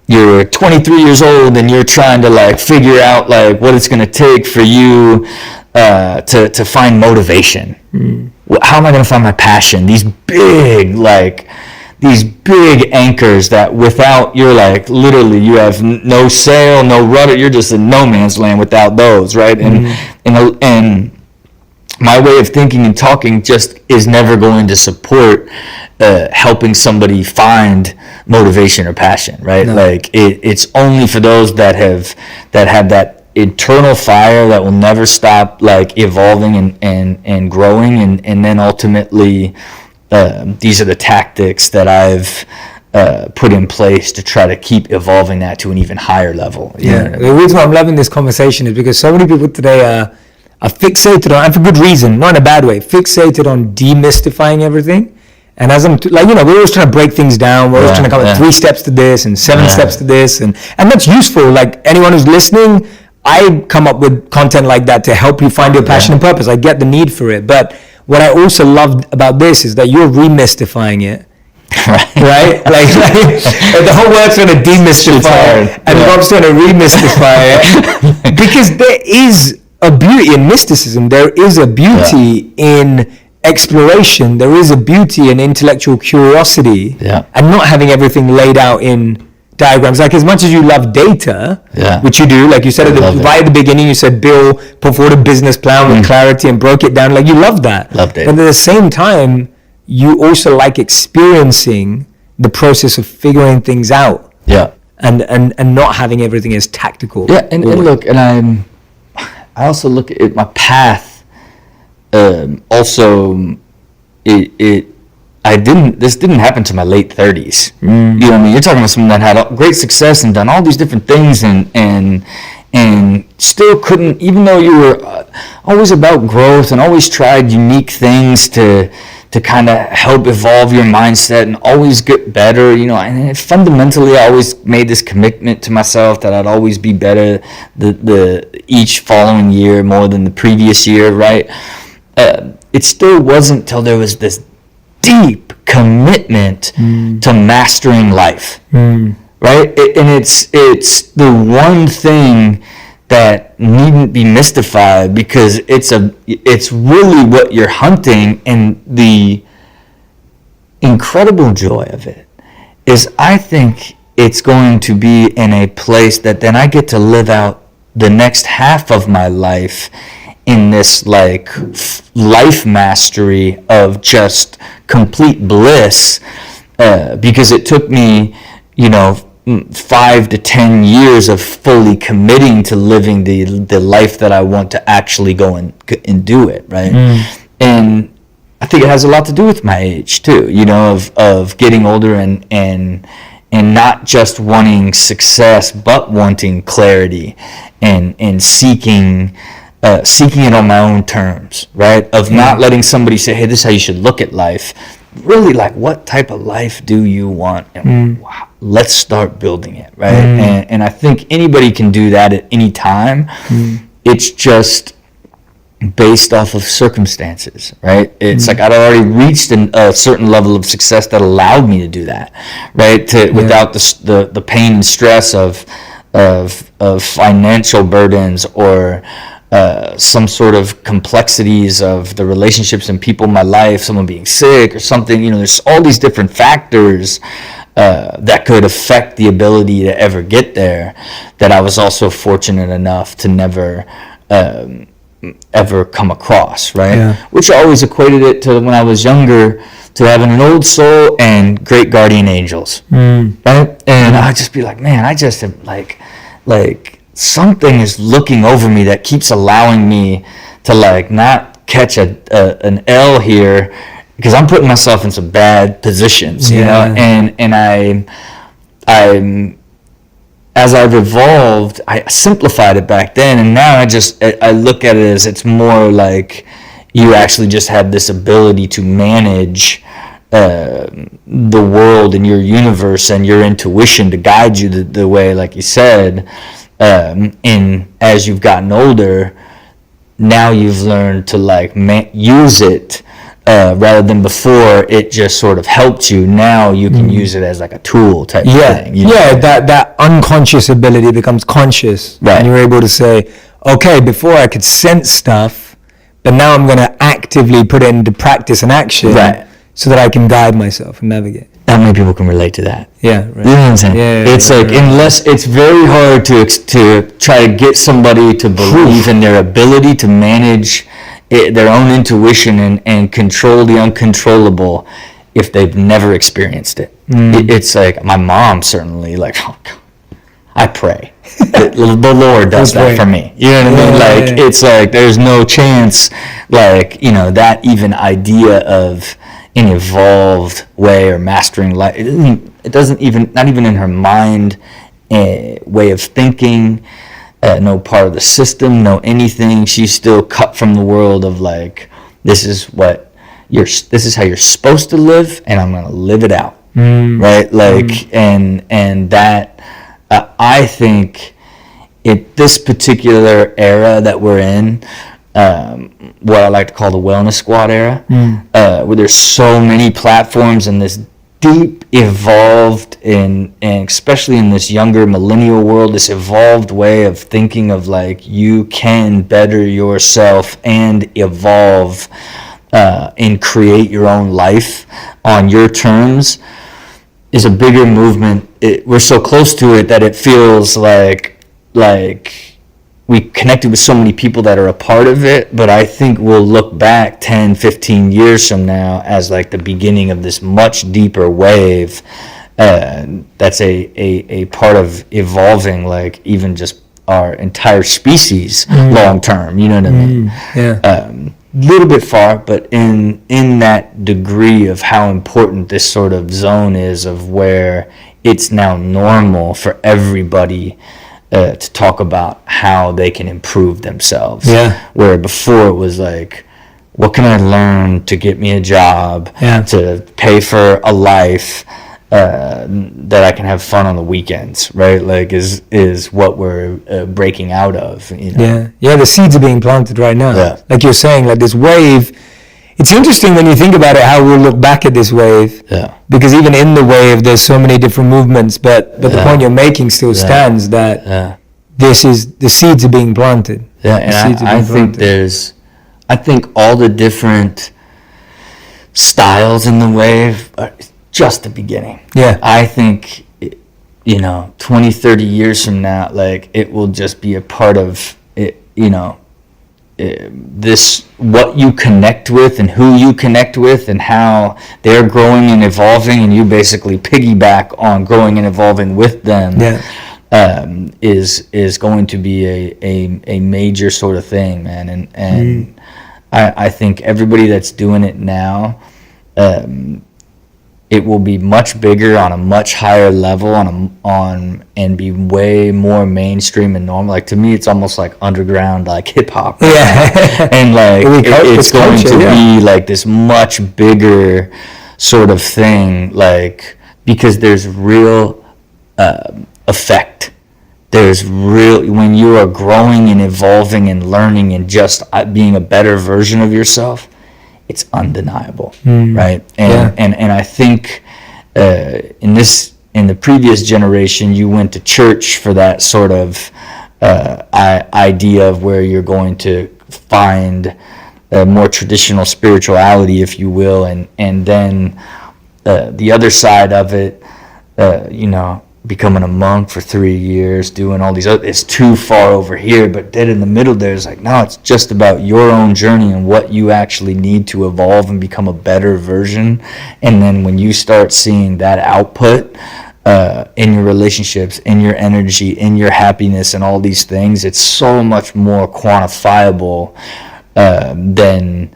you're 23 years old and you're trying to like figure out like what it's going to take for you to find motivation. How am I going to find my passion? These big anchors that without, you're like literally you have no sail, no rudder, you're just in no man's land without those, right? And my way of thinking and talking just is never going to support helping somebody find motivation or passion, right? No. Like it's only for those that have that internal fire that will never stop like evolving and growing, and then ultimately these are the tactics that I've put in place to try to keep evolving that to an even higher level. The reason why I'm loving this conversation is because so many people today are fixated on, and for good reason, not in a bad way, fixated on demystifying everything. And as I'm like, we're always trying to break things down. We're always trying to come with 3 steps to this and 7 steps to this, and that's useful. Like anyone who's listening, I come up with content like that to help you find your passion and purpose. I get the need for it. But what I also loved about this is that you're remystifying it. Right? Like the whole world's going to demystify it, and Rob's going to remystify it. Because there is a beauty in mysticism. There is a beauty in exploration. There is a beauty in intellectual curiosity. And not having everything laid out in diagrams. Like as much as you love data, which you do, like you said right at the beginning, you said Bill put forward a business plan with clarity and broke it down. Like you love that. Loved it. But at the same time, you also like experiencing the process of figuring things out. And not having everything as tactical. And look, and I also look at my path. Also, this didn't happen to my late 30s. You know what I mean? You're talking about someone that had great success and done all these different things and still couldn't, even though you were always about growth and always tried unique things to kind of help evolve your mindset and always get better, and fundamentally I always made this commitment to myself that I'd always be better the each following year more than the previous year, right? It still wasn't till there was this deep commitment to mastering life, right? And it's the one thing that needn't be mystified, because it's really what you're hunting. And the incredible joy of it is, I think it's going to be in a place that then I get to live out the next half of my life in this like life mastery of just complete bliss, because it took me 5 to 10 years of fully committing to living the life that I want to actually go and do it, right? And I think it has a lot to do with my age too, of getting older and not just wanting success, but wanting clarity and seeking it on my own terms, right? Of not letting somebody say, hey, this is how you should look at life. Really, like, what type of life do you want? And wow, let's start building it, right? And I think anybody can do that at any time. It's just based off of circumstances, right? It's like I'd already reached a certain level of success that allowed me to do that, right? Without the pain and stress of financial burdens or some sort of complexities of the relationships and people in my life, someone being sick or something, there's all these different factors that could affect the ability to ever get there, that I was also fortunate enough to never ever come across, right? Yeah. Which I always equated it to when I was younger, to having an old soul and great guardian angels, right? And I'd just be like, man, I just am like something is looking over me that keeps allowing me to like not catch an L here, because I'm putting myself in some bad positions, you know, and I'm as I've evolved, I simplified it back then, and now I look at it as it's more like you actually just have this ability to manage the world and your universe and your intuition to guide you the way, like you said, in as you've gotten older, now you've learned to like use it. Rather than before, it just sort of helped you. Now you can use it as like a tool type thing. You know? Yeah, that unconscious ability becomes conscious. Right. And you're able to say, okay, before I could sense stuff, but now I'm going to actively put it into practice and action, right, so that I can guide myself and navigate. Not many people can relate to that. Yeah, right. You know what I'm saying? Yeah, it's like, unless it's very hard to try to get somebody to believe in their ability to manage their own intuition and control the uncontrollable if they've never experienced it. It's like, my mom certainly, like, oh God, I pray the Lord does that for me. You know what I mean? Like, it's like there's no chance, like, you know, that even idea of an evolved way or mastering life, it doesn't even, not even in her mind, way of thinking, no part of the system, no anything. She's still cut from the world of like, this is how you're supposed to live, and I'm gonna live it out, right? Like, and that I think this particular era that we're in, what I like to call the wellness squad era, where there's so many platforms and this deep evolved and especially in this younger millennial world, this evolved way of thinking of like, you can better yourself and evolve and create your own life on your terms, is a bigger movement. We're so close to it that it feels like we connected with so many people that are a part of it, but I think we'll look back 10, 15 years from now as like the beginning of this much deeper wave that's a part of evolving, like even just our entire species long term, you know what I mean? Yeah. Little bit far, but in that degree of how important this sort of zone is, of where it's now normal for everybody to talk about how they can improve themselves. Yeah. Where before it was like, what can I learn to get me a job, to pay for a life, that I can have fun on the weekends, right? Like is what we're breaking out of. You know? Yeah. The seeds are being planted right now. Yeah. Like you're saying, like this wave. It's interesting when you think about it, how we'll look back at this wave. Yeah. Because even in the wave, there's so many different movements. But the point you're making still stands, that this is, the seeds are being planted. Yeah, and I think all the different styles in the wave are just the beginning. Yeah. I think, 20, 30 years from now, like, it will just be a part of it, this, what you connect with and who you connect with and how they're growing and evolving, and you basically piggyback on growing and evolving with them. Is going to be a major sort of thing, man, and I think everybody that's doing it now, it will be much bigger on a much higher level and be way more mainstream and normal. Like, to me, it's almost like underground, like hip hop. Yeah. And like it's going to be like this much bigger sort of thing, like, because there's real effect. There's real, when you are growing and evolving and learning and just being a better version of yourself, it's undeniable, right? And I think in the previous generation, you went to church for that sort of idea of where you're going to find a more traditional spirituality, if you will, and then the other side of it becoming a monk for 3 years, doing all these other, it's too far over here. But then in the middle there's like, no, it's just about your own journey and what you actually need to evolve and become a better version. And then when you start seeing that output in your relationships, in your energy, in your happiness, and all these things, it's so much more quantifiable than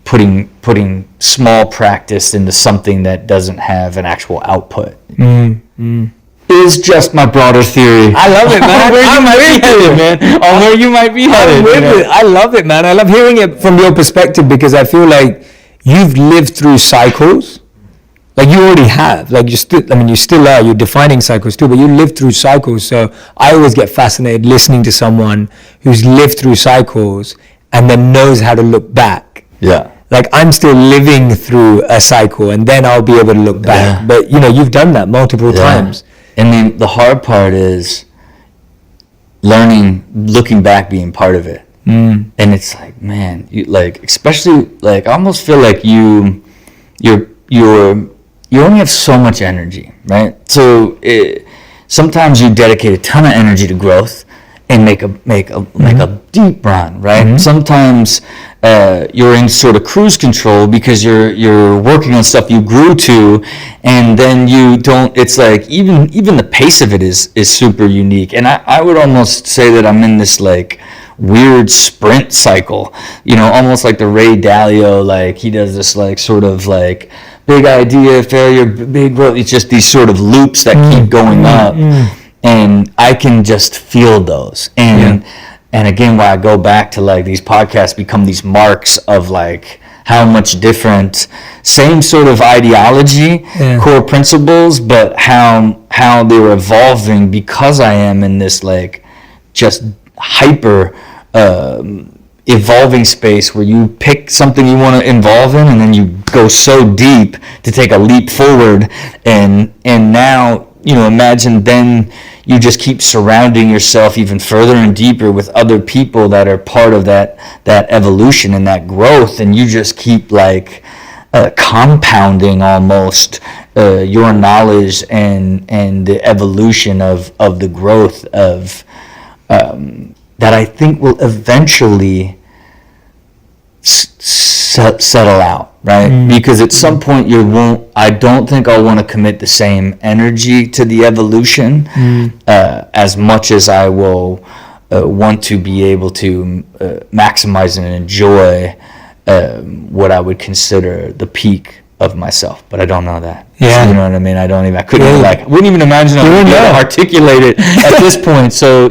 putting small practice into something that doesn't have an actual output. Is just my broader theory. I love it, man. Where you might be headed. I love it, man. I love hearing it from your perspective, because I feel like you've lived through cycles. Like you already have. Like you still are. You're defining cycles too, but you lived through cycles. So I always get fascinated listening to someone who's lived through cycles and then knows how to look back. Yeah. Like I'm still living through a cycle, and then I'll be able to look back. Yeah. But you've done that multiple times. And the hard part is looking back, being part of it. And it's like, man, especially I almost feel like you only have so much energy, right? So sometimes you dedicate a ton of energy to growth and make a deep run, right? Sometimes you're in sort of cruise control because you're working on stuff you grew to, and then you don't. It's like even the pace of it is super unique. And I would almost say that I'm in this weird sprint cycle, almost like the Ray Dalio, he does this sort of big idea, failure, big growth. It's just these sort of loops that keep going up. And I can just feel those. And again, why I go back to these podcasts become these marks of how much different, same sort of ideology, core principles, but how they're evolving because I am in this just hyper evolving space where you pick something you want to involve in, and then you go so deep to take a leap forward, and now imagine then you just keep surrounding yourself even further and deeper with other people that are part of that evolution and that growth, and you just keep compounding almost your knowledge and the evolution of the growth of that I think will eventually settle out, right? Because at some point I don't think I'll want to commit the same energy to the evolution as much as I will want to be able to maximize and enjoy what I would consider the peak of myself, but I don't know that. Yeah. You know what I mean? I wouldn't even imagine I would be able to articulate it at this point. So,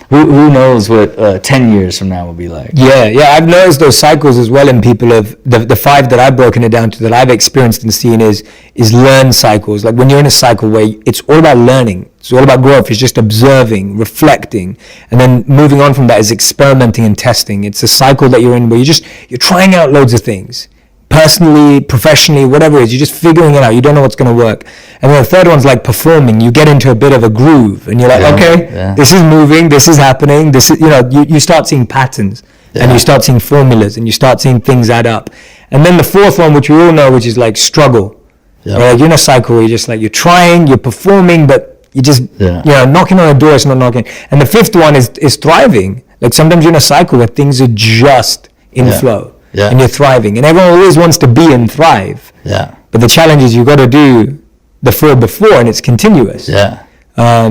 who knows what 10 years from now will be like. Yeah, I've noticed those cycles as well in people. Of the 5 that I've broken it down to, that I've experienced and seen is learn cycles. Like when you're in a cycle where it's all about learning, it's all about growth, it's just observing, reflecting, and then moving on from that is experimenting and testing. It's a cycle that you're in where you're trying out loads of things. Personally, professionally, whatever it is, you're just figuring it out. You don't know what's going to work. And then the third one's like performing. You get into a bit of a groove, and you're like, this is moving, this is happening, this is, you start seeing patterns, and you start seeing formulas, and you start seeing things add up. And then the fourth one, which we all know, which is struggle. You're in a cycle where you're just you're trying, you're performing, but you just, knocking on a door, it's not knocking. And the fifth one is thriving. Sometimes you're in a cycle where things are just in flow. Yeah. And you're thriving, and everyone always wants to be and thrive. Yeah. But the challenge is you've got to do the 4 before, and it's continuous. Yeah.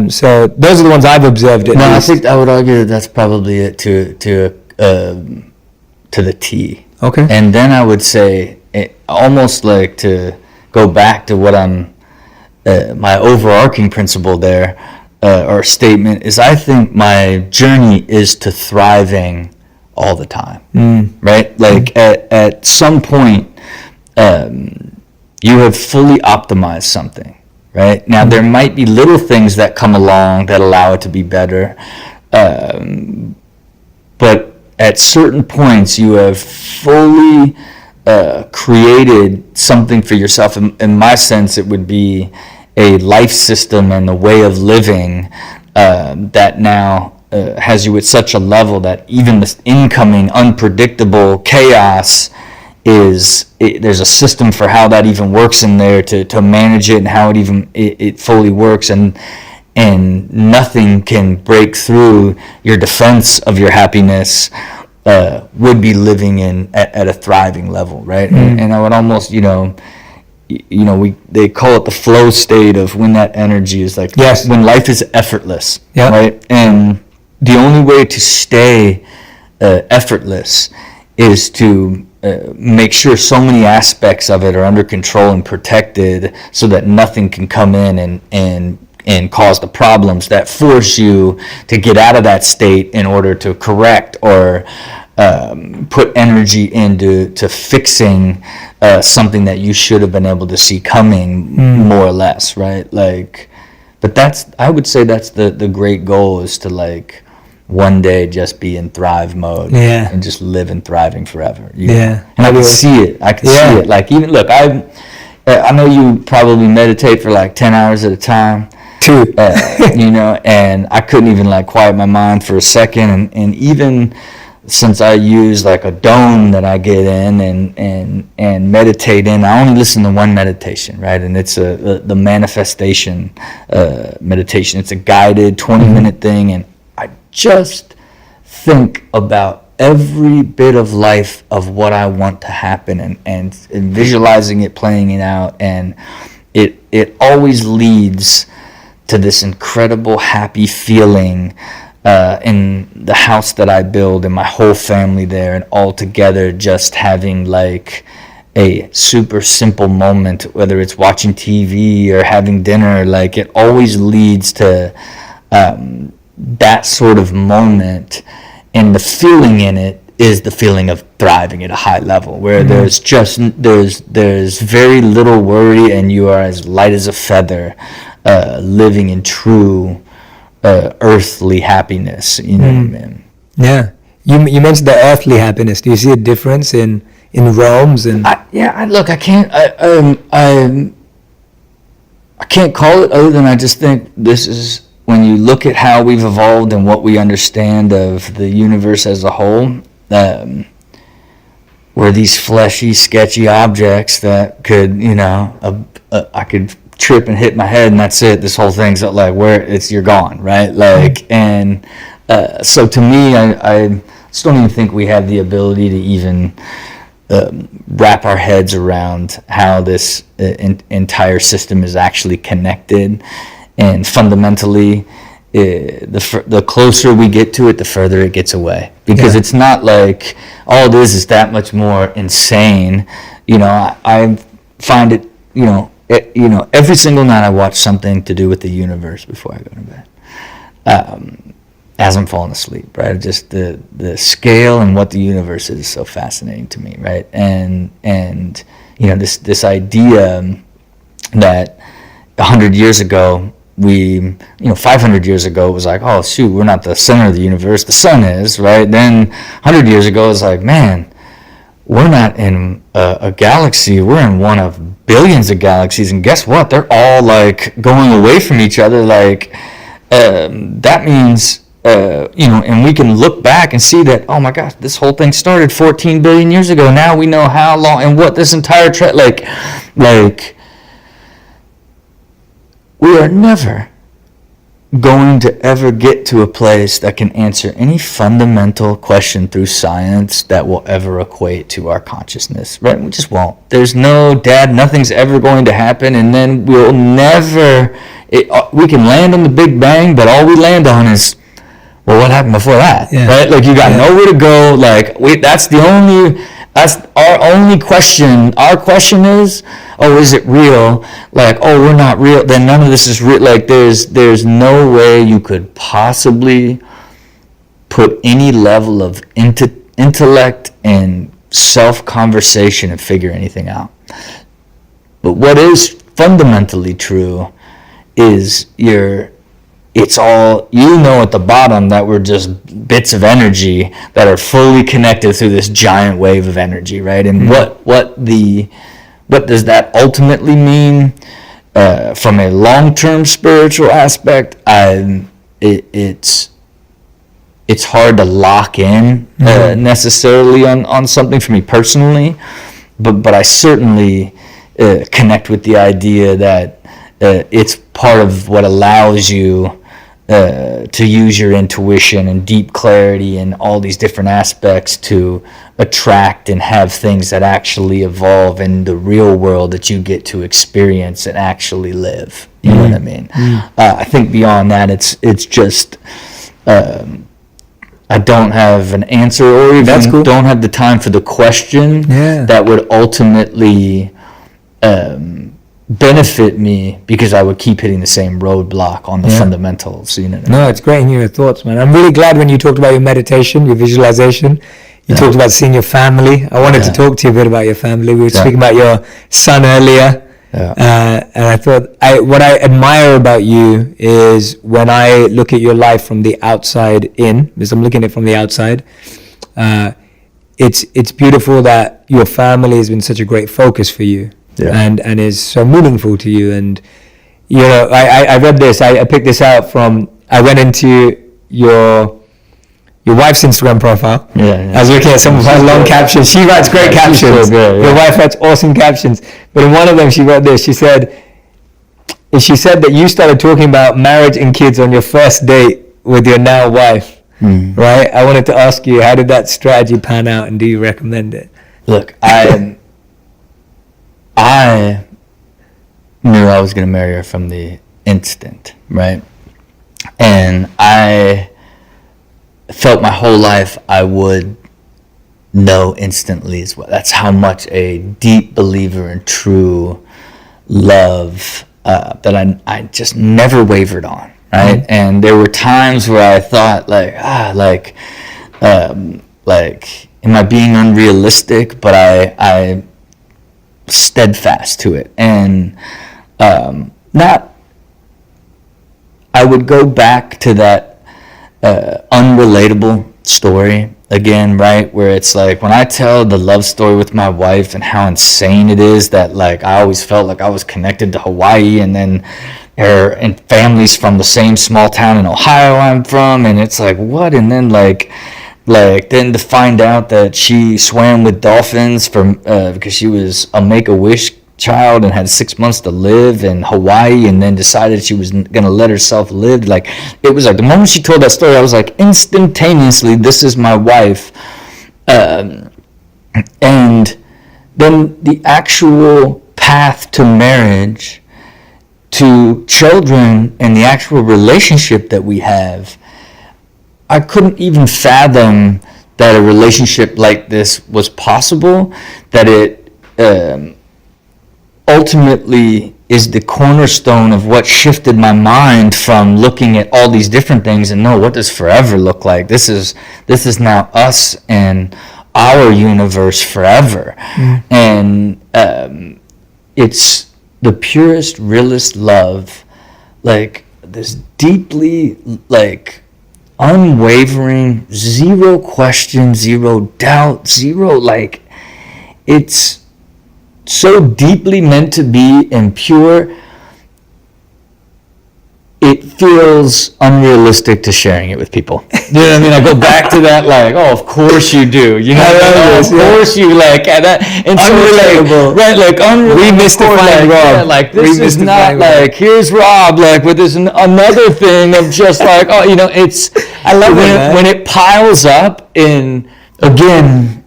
So those are the ones I've observed. I think I would argue that that's probably it to the T. Okay. And then I would say almost to go back to what I'm my overarching principle there or statement is, I think my journey is to thriving all the time, right? At some point, you have fully optimized something, right? Now, there might be little things that come along that allow it to be better, but at certain points, you have fully created something for yourself. In my sense, it would be a life system and a way of living that now has you at such a level that even this incoming unpredictable chaos there's a system for how that even works in there to manage it and how it fully works, and nothing can break through your defense of your happiness would be living at a thriving level, right? And I would almost, they call it the flow state of when that energy is like, yes, when life is effortless, yep, right? And the only way to stay effortless is to make sure so many aspects of it are under control and protected, so that nothing can come in and cause the problems that force you to get out of that state in order to correct or put energy into fixing something that you should have been able to see coming, more or less, right? Like, but I would say that's the great goal, is to like one day just be in thrive mode, and just live in thriving forever. And I can see it. See it. Like, even look, I know you probably meditate for like 10 hours at a time. True. And I couldn't even like quiet my mind for a second, and even since I use like a dome that I get in and meditate in, I only listen to one meditation, right? And it's the manifestation meditation. It's a guided 20-minute thing, and I just think about every bit of life of what I want to happen, and visualizing it, playing it out, and it always leads to this incredible happy feeling in the house that I build, and my whole family there, and all together just having like a super simple moment, whether it's watching TV or having dinner. Like, it always leads to that sort of moment, and the feeling in it is the feeling of thriving at a high level, where there's very little worry, and you are as light as a feather, living in true earthly happiness. You know what I mean? Yeah. You mentioned the earthly happiness. Do you see a difference in realms? And Look, I can't call it other than I just think this is, when you look at how we've evolved and what we understand of the universe as a whole, we're these fleshy, sketchy objects that could, I could trip and hit my head, and that's it. This whole thing's like, you're gone, right? Like, and so to me, I just don't even think we have the ability to even wrap our heads around how this entire system is actually connected. And fundamentally, the closer we get to it, the further it gets away. Because it's not like all it is that much more insane. I find it, every single night I watch something to do with the universe before I go to bed, as I'm falling asleep, right? Just the scale and what the universe is so fascinating to me, right? And this idea that 100 years ago, 500 years ago, it was like, oh shoot, we're not the center of the universe, the sun is, right? Then 100 years ago, it's like, man, we're not in a galaxy, we're in one of billions of galaxies, and guess what? They're all like going away from each other. Like, that means, and we can look back and see that, oh my gosh, this whole thing started 14 billion years ago. Now we know how long and what this entire like we are never going to ever get to a place that can answer any fundamental question through science that will ever equate to our consciousness, right? We just won't. There's nothing's ever going to happen, and then we'll never, we can land on the Big Bang, but all we land on is, well, what happened before that, right? Like, you got nowhere to go. Like, that's our only question. Our question is, oh, is it real? Like, oh, we're not real. Then none of this is real. Like, there's no way you could possibly put any level of intellect and self-conversation and figure anything out. But what is fundamentally true is it's all, at the bottom that we're just bits of energy that are fully connected through this giant wave of energy, right? And what does that ultimately mean from a long-term spiritual aspect? It's hard to lock in necessarily on something for me personally, but I certainly connect with the idea that it's part of what allows you to use your intuition and deep clarity and all these different aspects to attract and have things that actually evolve in the real world that you get to experience and actually live. You know what I mean? I think beyond that, it's just I don't have an answer, or even don't have the time for the question that would ultimately benefit me, because I would keep hitting the same roadblock on the fundamentals. You know what I mean? No, it's great hearing your thoughts, man. I'm really glad when you talked about your meditation, your visualization. You talked about seeing your family. I wanted to talk to you a bit about your family. We were speaking about your son earlier. And I thought, what I admire about you is when I look at your life from the outside in, because I'm looking at it from the outside, it's beautiful that your family has been such a great focus for you, and is so meaningful to you. And you know, I read this. I picked this out from. I went into your wife's Instagram profile. I was looking at some of her long captions. She writes great captions. Your wife writes awesome captions. But in one of them, she wrote this. She said that you started talking about marriage and kids on your first date with your now wife. Right? I wanted to ask you, how did that strategy pan out, and do you recommend it? Look, I knew I was going to marry her from the instant, right? And I felt my whole life I would know instantly as well. That's how much a deep believer in true love that I just never wavered on, right? And there were times where I thought am I being unrealistic? But I steadfast to it, and I would go back to that unrelatable story again, right? Where it's like, when I tell the love story with my wife and how insane it is that like I always felt like I was connected to Hawaii, and then her and families from the same small town in Ohio I'm from, and it's like, what? And then like then to find out that she swam with dolphins because she was a Make-A-Wish child and had 6 months to live in Hawaii, and then decided she was gonna let herself live. Like, it was like the moment she told that story, I was like, instantaneously, this is my wife. And then the actual path to marriage, to children, and the actual relationship that we have, I couldn't even fathom that a relationship like this was possible, that it ultimately is the cornerstone of what shifted my mind from looking at all these different things and no, what does forever look like? This is now us and our universe forever. And it's the purest, realest love, like this deeply, like, unwavering, zero question, zero doubt, zero, like, it's so deeply meant to be and pure, it feels unrealistic to sharing it with people. You know what I mean? I go back to that, like, oh, of course you do. You know, of course you, like, and unrelatable, so, right? Like, we mystifying Rob. Yeah, like, this is not like, here's Rob, like, with this another thing of just like, oh, you know, it's. I love when it piles up in, again.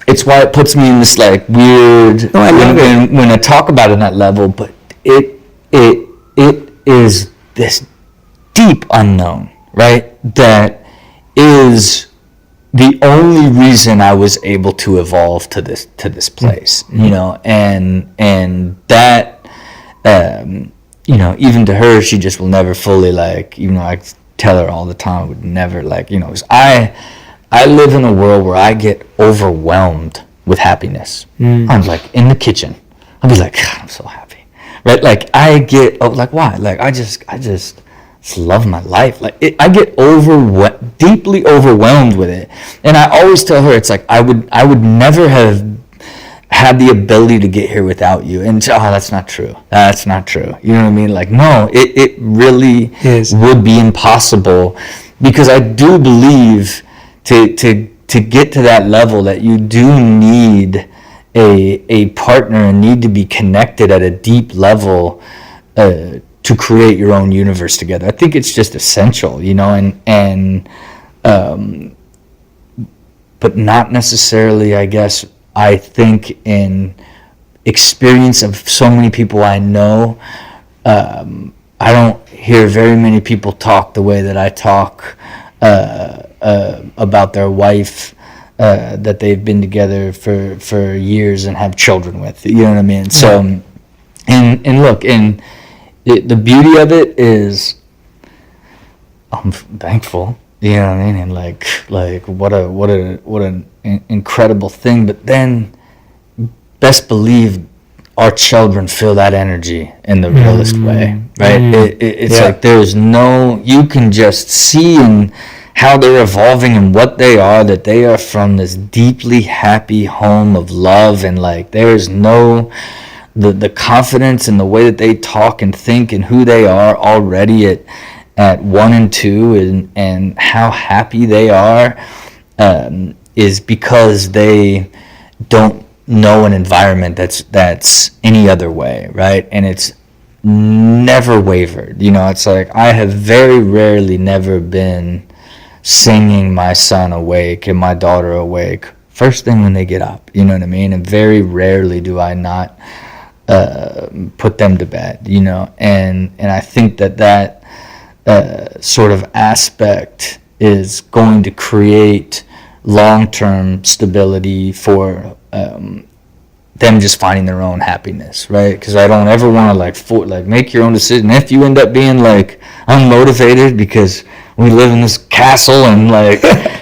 It's why it puts me in this like weird when I talk about it on that level, but it is this deep unknown, right? That is the only reason I was able to evolve to this place, you know, and that you know, even to her, she just will never fully, like, even though I tell her all the time, I would never, like, you know, 'cause I live in a world where I get overwhelmed with happiness. I'm like in the kitchen. I'll be like, God, I'm so happy, right? Like I get, like, why? Like I just love my life. Like I get deeply overwhelmed with it. And I always tell her, it's like I would never have had the ability to get here without you. And that's not true. That's not true. You know what I mean? Like, no, it really would be impossible, because I do believe to get to that level that you do need a partner and need to be connected at a deep level to create your own universe together. I think it's just essential, and but not necessarily, I guess. I think in experience of so many people I know, I don't hear very many people talk the way that I talk about their wife that they've been together for years and have children with. You know what I mean? So, and look, and the beauty of it is, I'm thankful. You know what I mean? And like what an incredible thing. But then, best believe our children feel that energy in the realest way, right? It's like there's no, you can just see in how they're evolving and what they are, that they are from this deeply happy home of love, and like there's no, the confidence and the way that they talk and think and who they are already at 1 and 2, and how happy they are is because they don't know an environment that's any other way, right? And it's never wavered. It's like I have very rarely never been singing my son awake and my daughter awake first thing when they get up. You know what I mean? And very rarely do I not put them to bed. And I think that sort of aspect is going to create long-term stability for them just finding their own happiness, right? Because I don't ever want to make your own decision. If you end up being unmotivated because we live in this castle and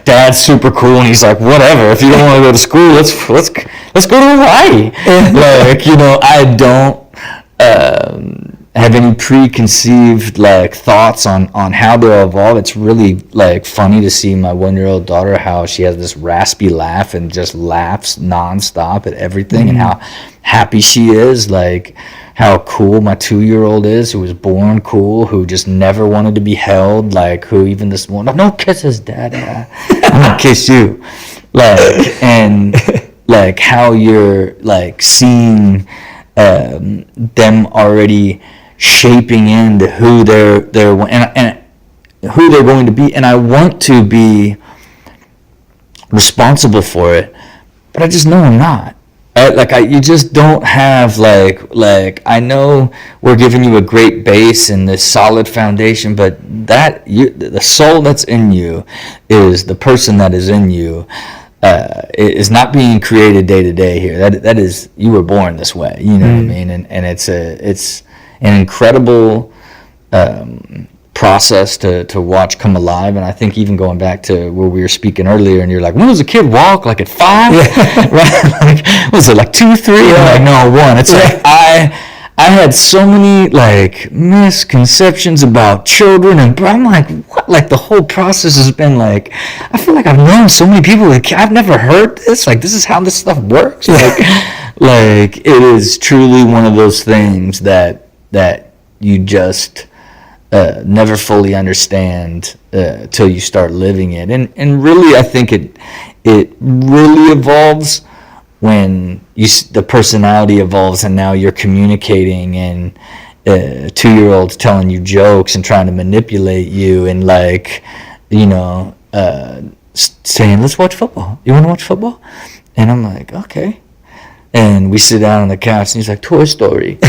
dad's super cool and he's like, whatever, if you don't want to go to school, let's go to Hawaii. I don't have any preconceived thoughts on how they'll evolve. It's really funny to see my 1-year-old daughter, how she has this raspy laugh and just laughs nonstop at everything, and how happy she is, how cool my 2-year-old is, who was born cool, who just never wanted to be held, who even this morning, no kisses, Dad, I'm gonna kiss you, and how you're seeing them already shaping into who they're and who they're going to be. And I want to be responsible for it, but I just know I'm not. You just don't have I know we're giving you a great base and this solid foundation, but the soul that's in you is the person that is in you. It is not being created day to day here. That is, you were born this way. You know what I mean? And it's an incredible process to watch come alive. And I think even going back to where we were speaking earlier, and you're like, when does a kid walk? At 5? Yeah. Right? Was it 2, 3? Yeah. No, 1. It's I had so many misconceptions about children, and I'm like, what? The whole process has been I feel like I've known so many people I've never heard this. This is how this stuff works. It is truly one of those things that you just never fully understand till you start living it. And really, I think it really evolves when the personality evolves, and now you're communicating, and 2-year-olds telling you jokes and trying to manipulate you, and saying, let's watch football. You want to watch football? And I'm like, okay. And we sit down on the couch, and he's like, Toy Story.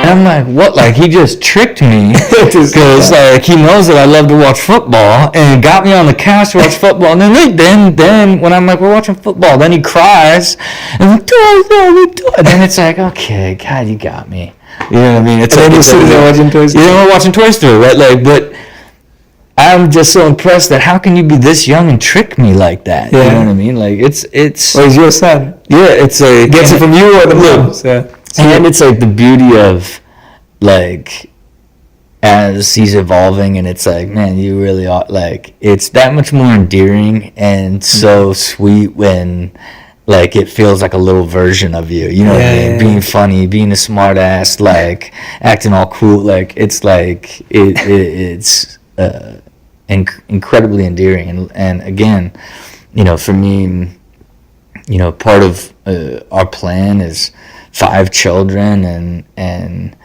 I'm like, what? Like, he just tricked me because like he knows that I love to watch football and got me on the couch to watch football. And then when I'm like, we're watching football, then he cries and like, and then it's like, okay, God, you got me. You know what I mean? It's like, watching Toy Story. we're watching Toy Story, right? Like, but I'm just so impressed that how can you be this young and trick me like that? Yeah. You know what I mean? Like, it's. Well, he's your son. Yeah, it's like Gets it from you or the mom. So. And it's like the beauty of, like, as he's evolving, and it's like, man, you really are, like, it's that much more endearing and so sweet when, like, it feels like a little version of you. You know what I mean? Yeah. Being funny, being a smart ass, like, acting all cool. Like, it's like, it's incredibly endearing. And again, you know, for me, you know, part of our plan is 5 children, and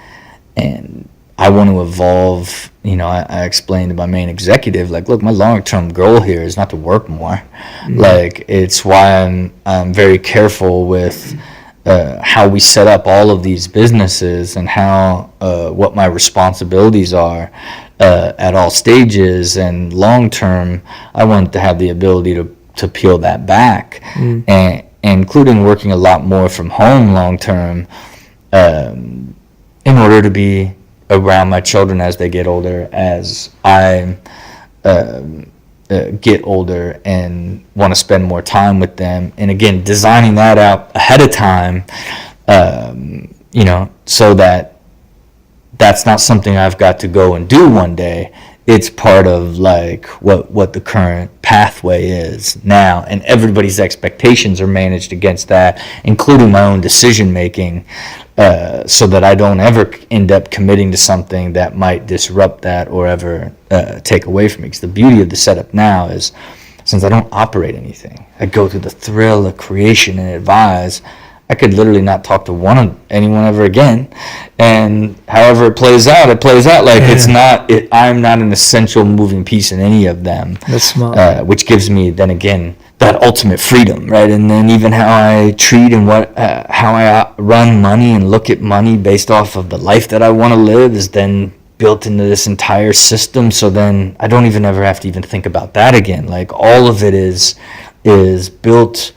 I want to evolve. You know, I explained to my main executive, like, look, my long-term goal here is not to work more. Like, it's why I'm very careful with how we set up all of these businesses and how what my responsibilities are at all stages. And long-term, I want to have the ability to peel that back, and including working a lot more from home long-term, in order to be around my children as they get older, as I get older and want to spend more time with them. And again, designing that out ahead of time, you know, so that that's not something I've got to go and do one day. It's part of, like, what the current pathway is now, and everybody's expectations are managed against that, including my own decision making, so that I don't ever end up committing to something that might disrupt that or ever take away from me. Because the beauty of the setup now is, since I don't operate anything, I go through the thrill of creation and advise. I could literally not talk to anyone ever again, and however it plays out, it plays out. Like, it's not. I'm not an essential moving piece in any of them. That's smart. Which gives me, then again, that ultimate freedom, right? And then even how I treat and how I run money and look at money based off of the life that I want to live is then built into this entire system. So then I don't even ever have to even think about that again. Like, all of it is built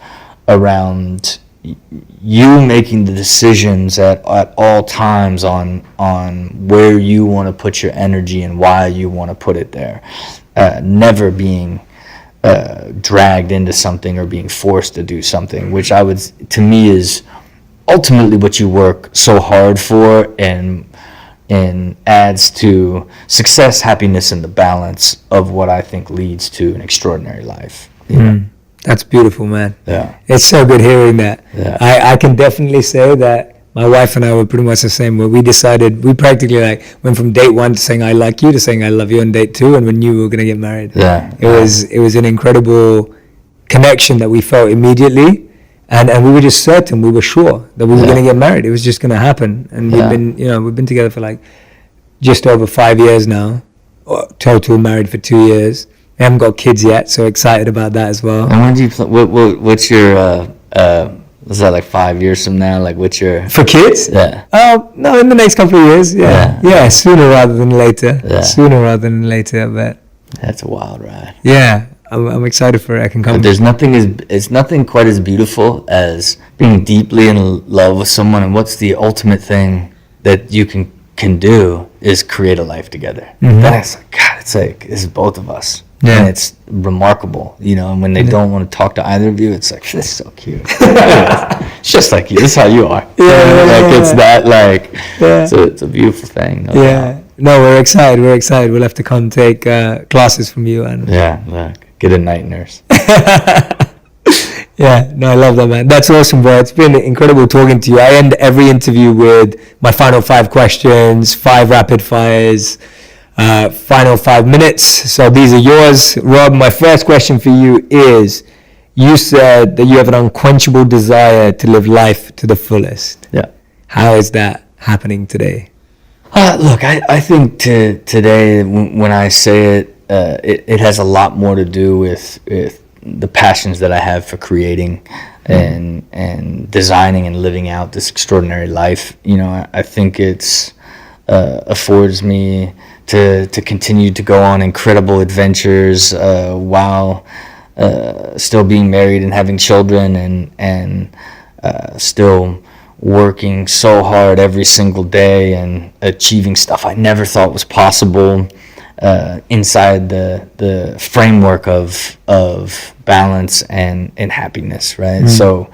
around you making the decisions at all times on where you want to put your energy and why you want to put it there, never being dragged into something or being forced to do something, which to me is ultimately what you work so hard for, and adds to success, happiness, and the balance of what I think leads to an extraordinary life. You know? That's beautiful, man. Yeah. It's so good hearing that. Yeah. I can definitely say that my wife and I were pretty much the same. Where we decided, we practically went from date 1 to saying I like you to saying I love you on date 2, and we knew we were going to get married. Yeah. It was an incredible connection that we felt immediately, and we were just certain, we were sure that we were going to get married. It was just going to happen, and we've been together for like just over 5 years now, total, married for 2 years. We haven't got kids yet, so excited about that as well. And when do you what's your is that like 5 years from now? Like, what's your for kids? Yeah. No, in the next couple of years. Yeah, sooner rather than later. Yeah. Sooner rather than later, I bet. That's a wild ride. Yeah, I'm excited for it. I can come. But there's nothing quite as beautiful as being deeply in love with someone, and what's the ultimate thing that you can do is create a life together. That's like, God, it's like, this is both of us. Yeah. And it's remarkable, you know, and when they don't want to talk to either of you, it's like, this is so cute. It's just like you. This is how you are. It's that, like, it's a beautiful thing. No, we're excited. We'll have to come take classes from you. And Get a night nurse. Yeah, no, I love that, man. That's awesome, bro. It's been incredible talking to you. I end every interview with my final 5 questions, 5 rapid fires. Final 5 minutes. So these are yours, Rob. My first question for you is, you said that you have an unquenchable desire to live life to the fullest. Yeah. How is that happening today? Look, I think today, when I say it, it has a lot more to do with the passions that I have for creating and designing and living out this extraordinary life. You know, I think it's affords me to continue to go on incredible adventures while still being married and having children, and still working so hard every single day and achieving stuff I never thought was possible inside the framework of balance and happiness, right? So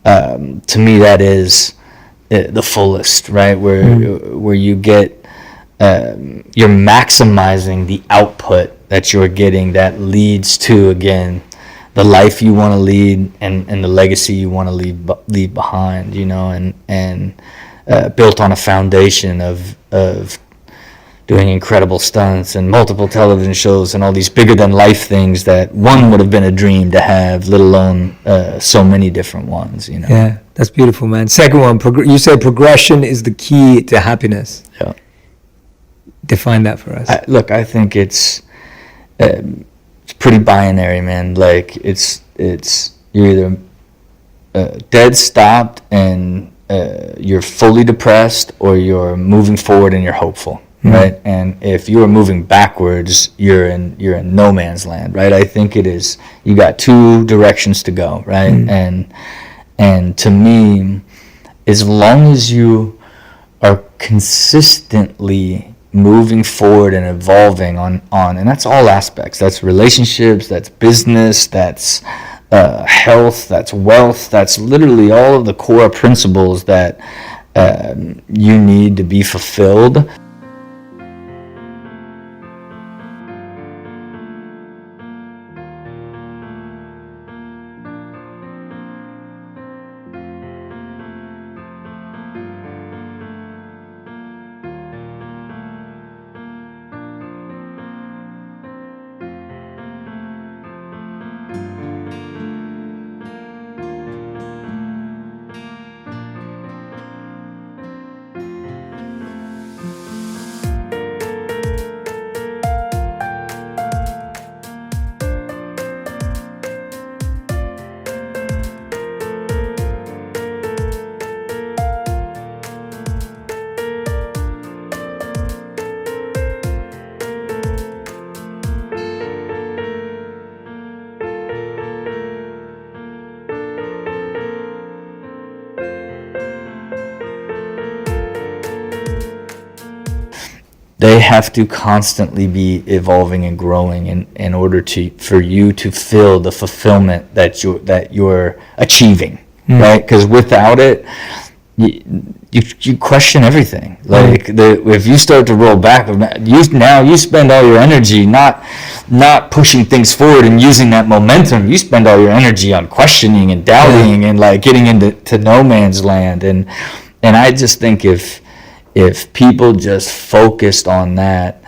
to me, that is the fullest, right? Where you get you're maximizing the output that you're getting, that leads to, again, the life you want to lead and the legacy you want to leave behind, you know, and built on a foundation of doing incredible stunts and multiple television shows and all these bigger than life things that one would have been a dream to have, let alone so many different ones, you know. Yeah, that's beautiful, man. Second one, you say progression is the key to happiness. Yeah. Define that for us. I think it's pretty binary, man. Like it's you're either dead stopped and you're fully depressed, or you're moving forward and you're hopeful, right? And if you are moving backwards, you're in no man's land, right? I think it is. You got two directions to go, right? And to me, as long as you are consistently moving forward and evolving on and that's all aspects, that's relationships, that's business, that's health, that's wealth, that's literally all of the core principles that you need to be fulfilled. They have to constantly be evolving and growing in order for you to feel the fulfillment that you're achieving, right? Because without it, you question everything. Like if you start to roll back, you spend all your energy not pushing things forward and using that momentum. You spend all your energy on questioning and doubting and like getting into no man's land. And I just think if people just focused on that,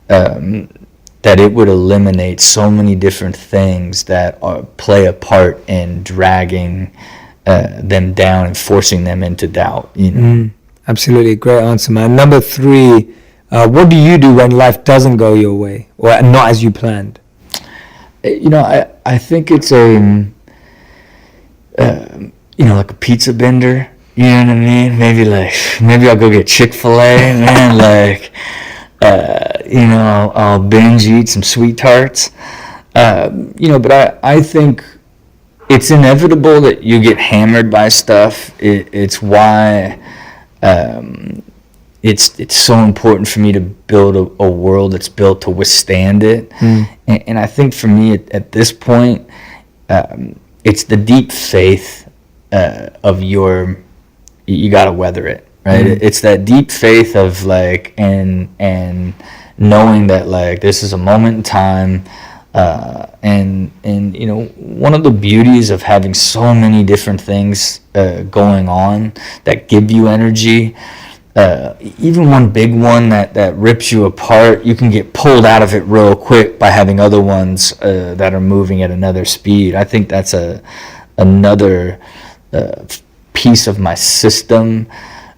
that it would eliminate so many different things that play a part in dragging them down and forcing them into doubt. You know? Absolutely, great answer, man. Number 3, what do you do when life doesn't go your way or not as you planned? You know, I think it's like a pizza bender. You know what I mean? Maybe I'll go get Chick-fil-A, man. Like, I'll binge eat some sweet tarts. But I think it's inevitable that you get hammered by stuff. It's why it's so important for me to build a world that's built to withstand it. And I think for me at this point, it's the deep faith of you got to weather it, right? It's that deep faith of like, and knowing that like this is a moment in time, and one of the beauties of having so many different things going on that give you energy, even one big one that rips you apart, you can get pulled out of it real quick by having other ones that are moving at another speed. I think that's another piece of my system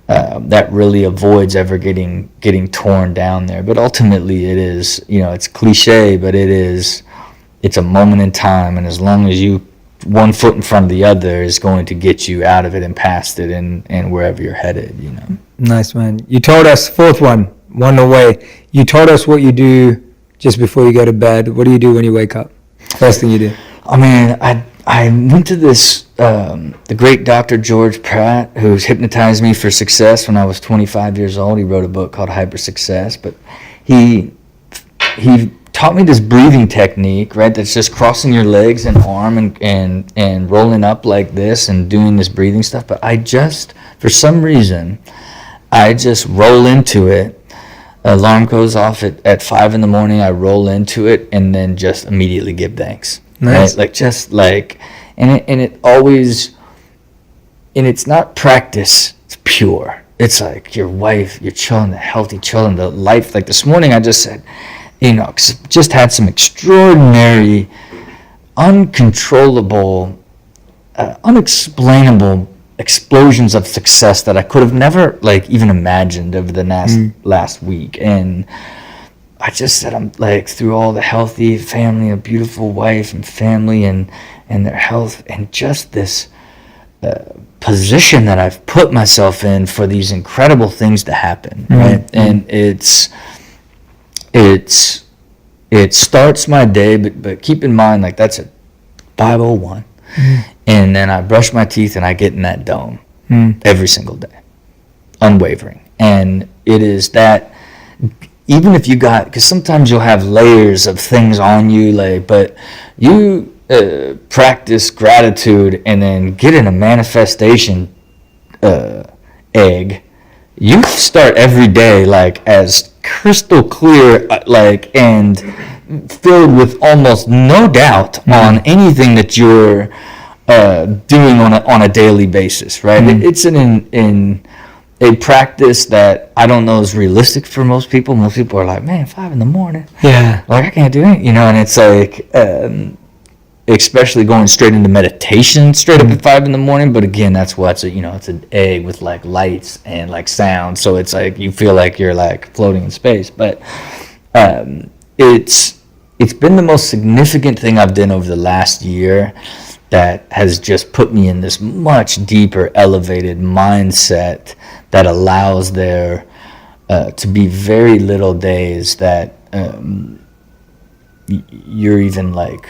that really avoids ever getting torn down there. But ultimately it is, it's cliche, but it's a moment in time, and as long as you one foot in front of the other is going to get you out of it and past it and wherever you're headed, you know. Nice, man. You told us, fourth one away. You told us what you do just before you go to bed. What do you do when you wake up? First thing you do? I mean, I went to this, the great Dr. George Pratt, who's hypnotized me for success when I was 25 years old. He wrote a book called Hyper Success, but he taught me this breathing technique, right? That's just crossing your legs and arm and rolling up like this and doing this breathing stuff. But I just, for some reason, I just roll into it. Alarm goes off at 5 in the morning. I roll into it and then just immediately give thanks. Nice. Right? And it always, and it's not practice, it's pure. It's like your wife, your children, the healthy children, the life. Like this morning I just said, you know, just had some extraordinary, uncontrollable, unexplainable explosions of success that I could have never like even imagined over the last week. And I just said, I'm like, through all the healthy family, a beautiful wife and family and their health, and just this position that I've put myself in for these incredible things to happen, right? And it starts my day, but keep in mind, like, that's at 5:01, and then I brush my teeth and I get in that dome every single day, unwavering. And it is that, even if you got, because sometimes you'll have layers of things on you, like, but you practice gratitude and then get in a manifestation egg. You start every day like as crystal clear, like, and filled with almost no doubt on anything that you're doing on a daily basis, right? It's a practice that I don't know is realistic for most people. Most people are like, man, 5 in the morning. Yeah. Like, I can't do it, you know, and it's like, especially going straight into meditation straight up at 5 in the morning. But again, that's what's you know, it's an egg with like lights and like sound. So it's like, you feel like you're like floating in space. But it's been the most significant thing I've done over the last year that has just put me in this much deeper, elevated mindset that allows there to be very little days that you're even like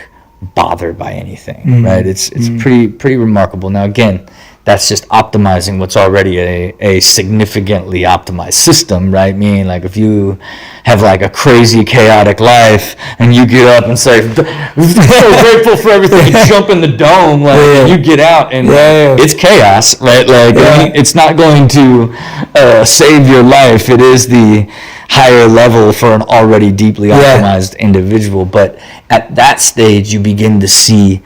bothered by anything, right? It's pretty remarkable. Now again, that's just optimizing what's already a significantly optimized system, right? Meaning, like, if you have like a crazy chaotic life and you get up and say, so grateful for everything, you jump in the dome, like, and you get out and it's chaos, right? Like, it's not going to save your life. It is the higher level for an already deeply optimized individual. But at that stage, you begin to see,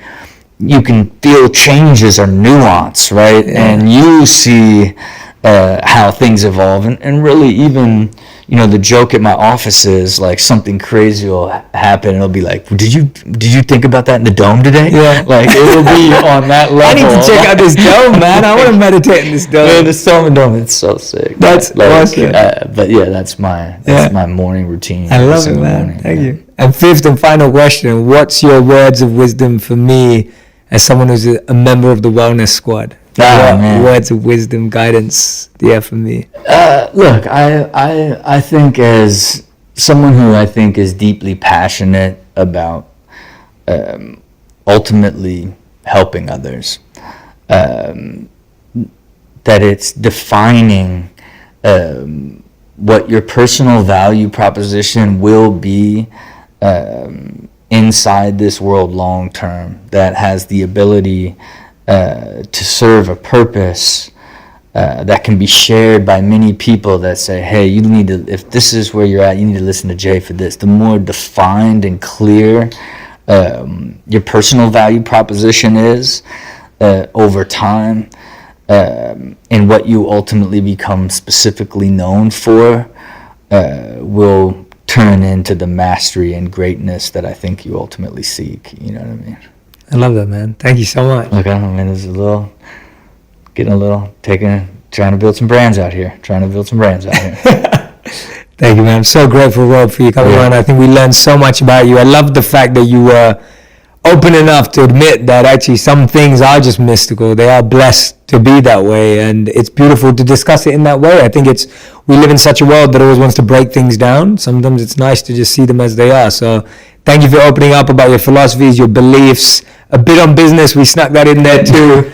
you can feel changes or nuance, right? And you see how things evolve. And really, even, you know, the joke at my office is like, something crazy will happen and it'll be like, did you think about that in the dome today? Yeah. Like, it'll be on that level. I need to check out this dome, man. I want to meditate in this dome. Yeah, this dome, it's so sick. That's like, awesome. But yeah, that's my morning routine. I love it, man. Morning, Thank you. And fifth and final question, what's your words of wisdom for me as someone who's a member of the wellness squad? Man. Words of wisdom, guidance do you have for me? Look, I think, as someone who I think is deeply passionate about ultimately helping others, that it's defining what your personal value proposition will be inside this world long term, that has the ability to serve a purpose that can be shared by many people, that say, hey, you need to, if this is where you're at, you need to listen to Jay for this. The more defined and clear your personal value proposition is over time, and what you ultimately become specifically known for will turn into the mastery and greatness that I think you ultimately seek. You know what I mean? I love that, man. Thank you so much. Look, I don't know, man, this is trying to build some brands out here. Thank you, man. I'm so grateful, Rob, for you coming on. I think we learned so much about you. I love the fact that you were open enough to admit that actually some things are just mystical. They are blessed to be that way, and it's beautiful to discuss it in that way. I think we live in such a world that always wants to break things down. Sometimes it's nice to just see them as they are. So thank you for opening up about your philosophies, your beliefs, a bit on business. We snuck that in there too.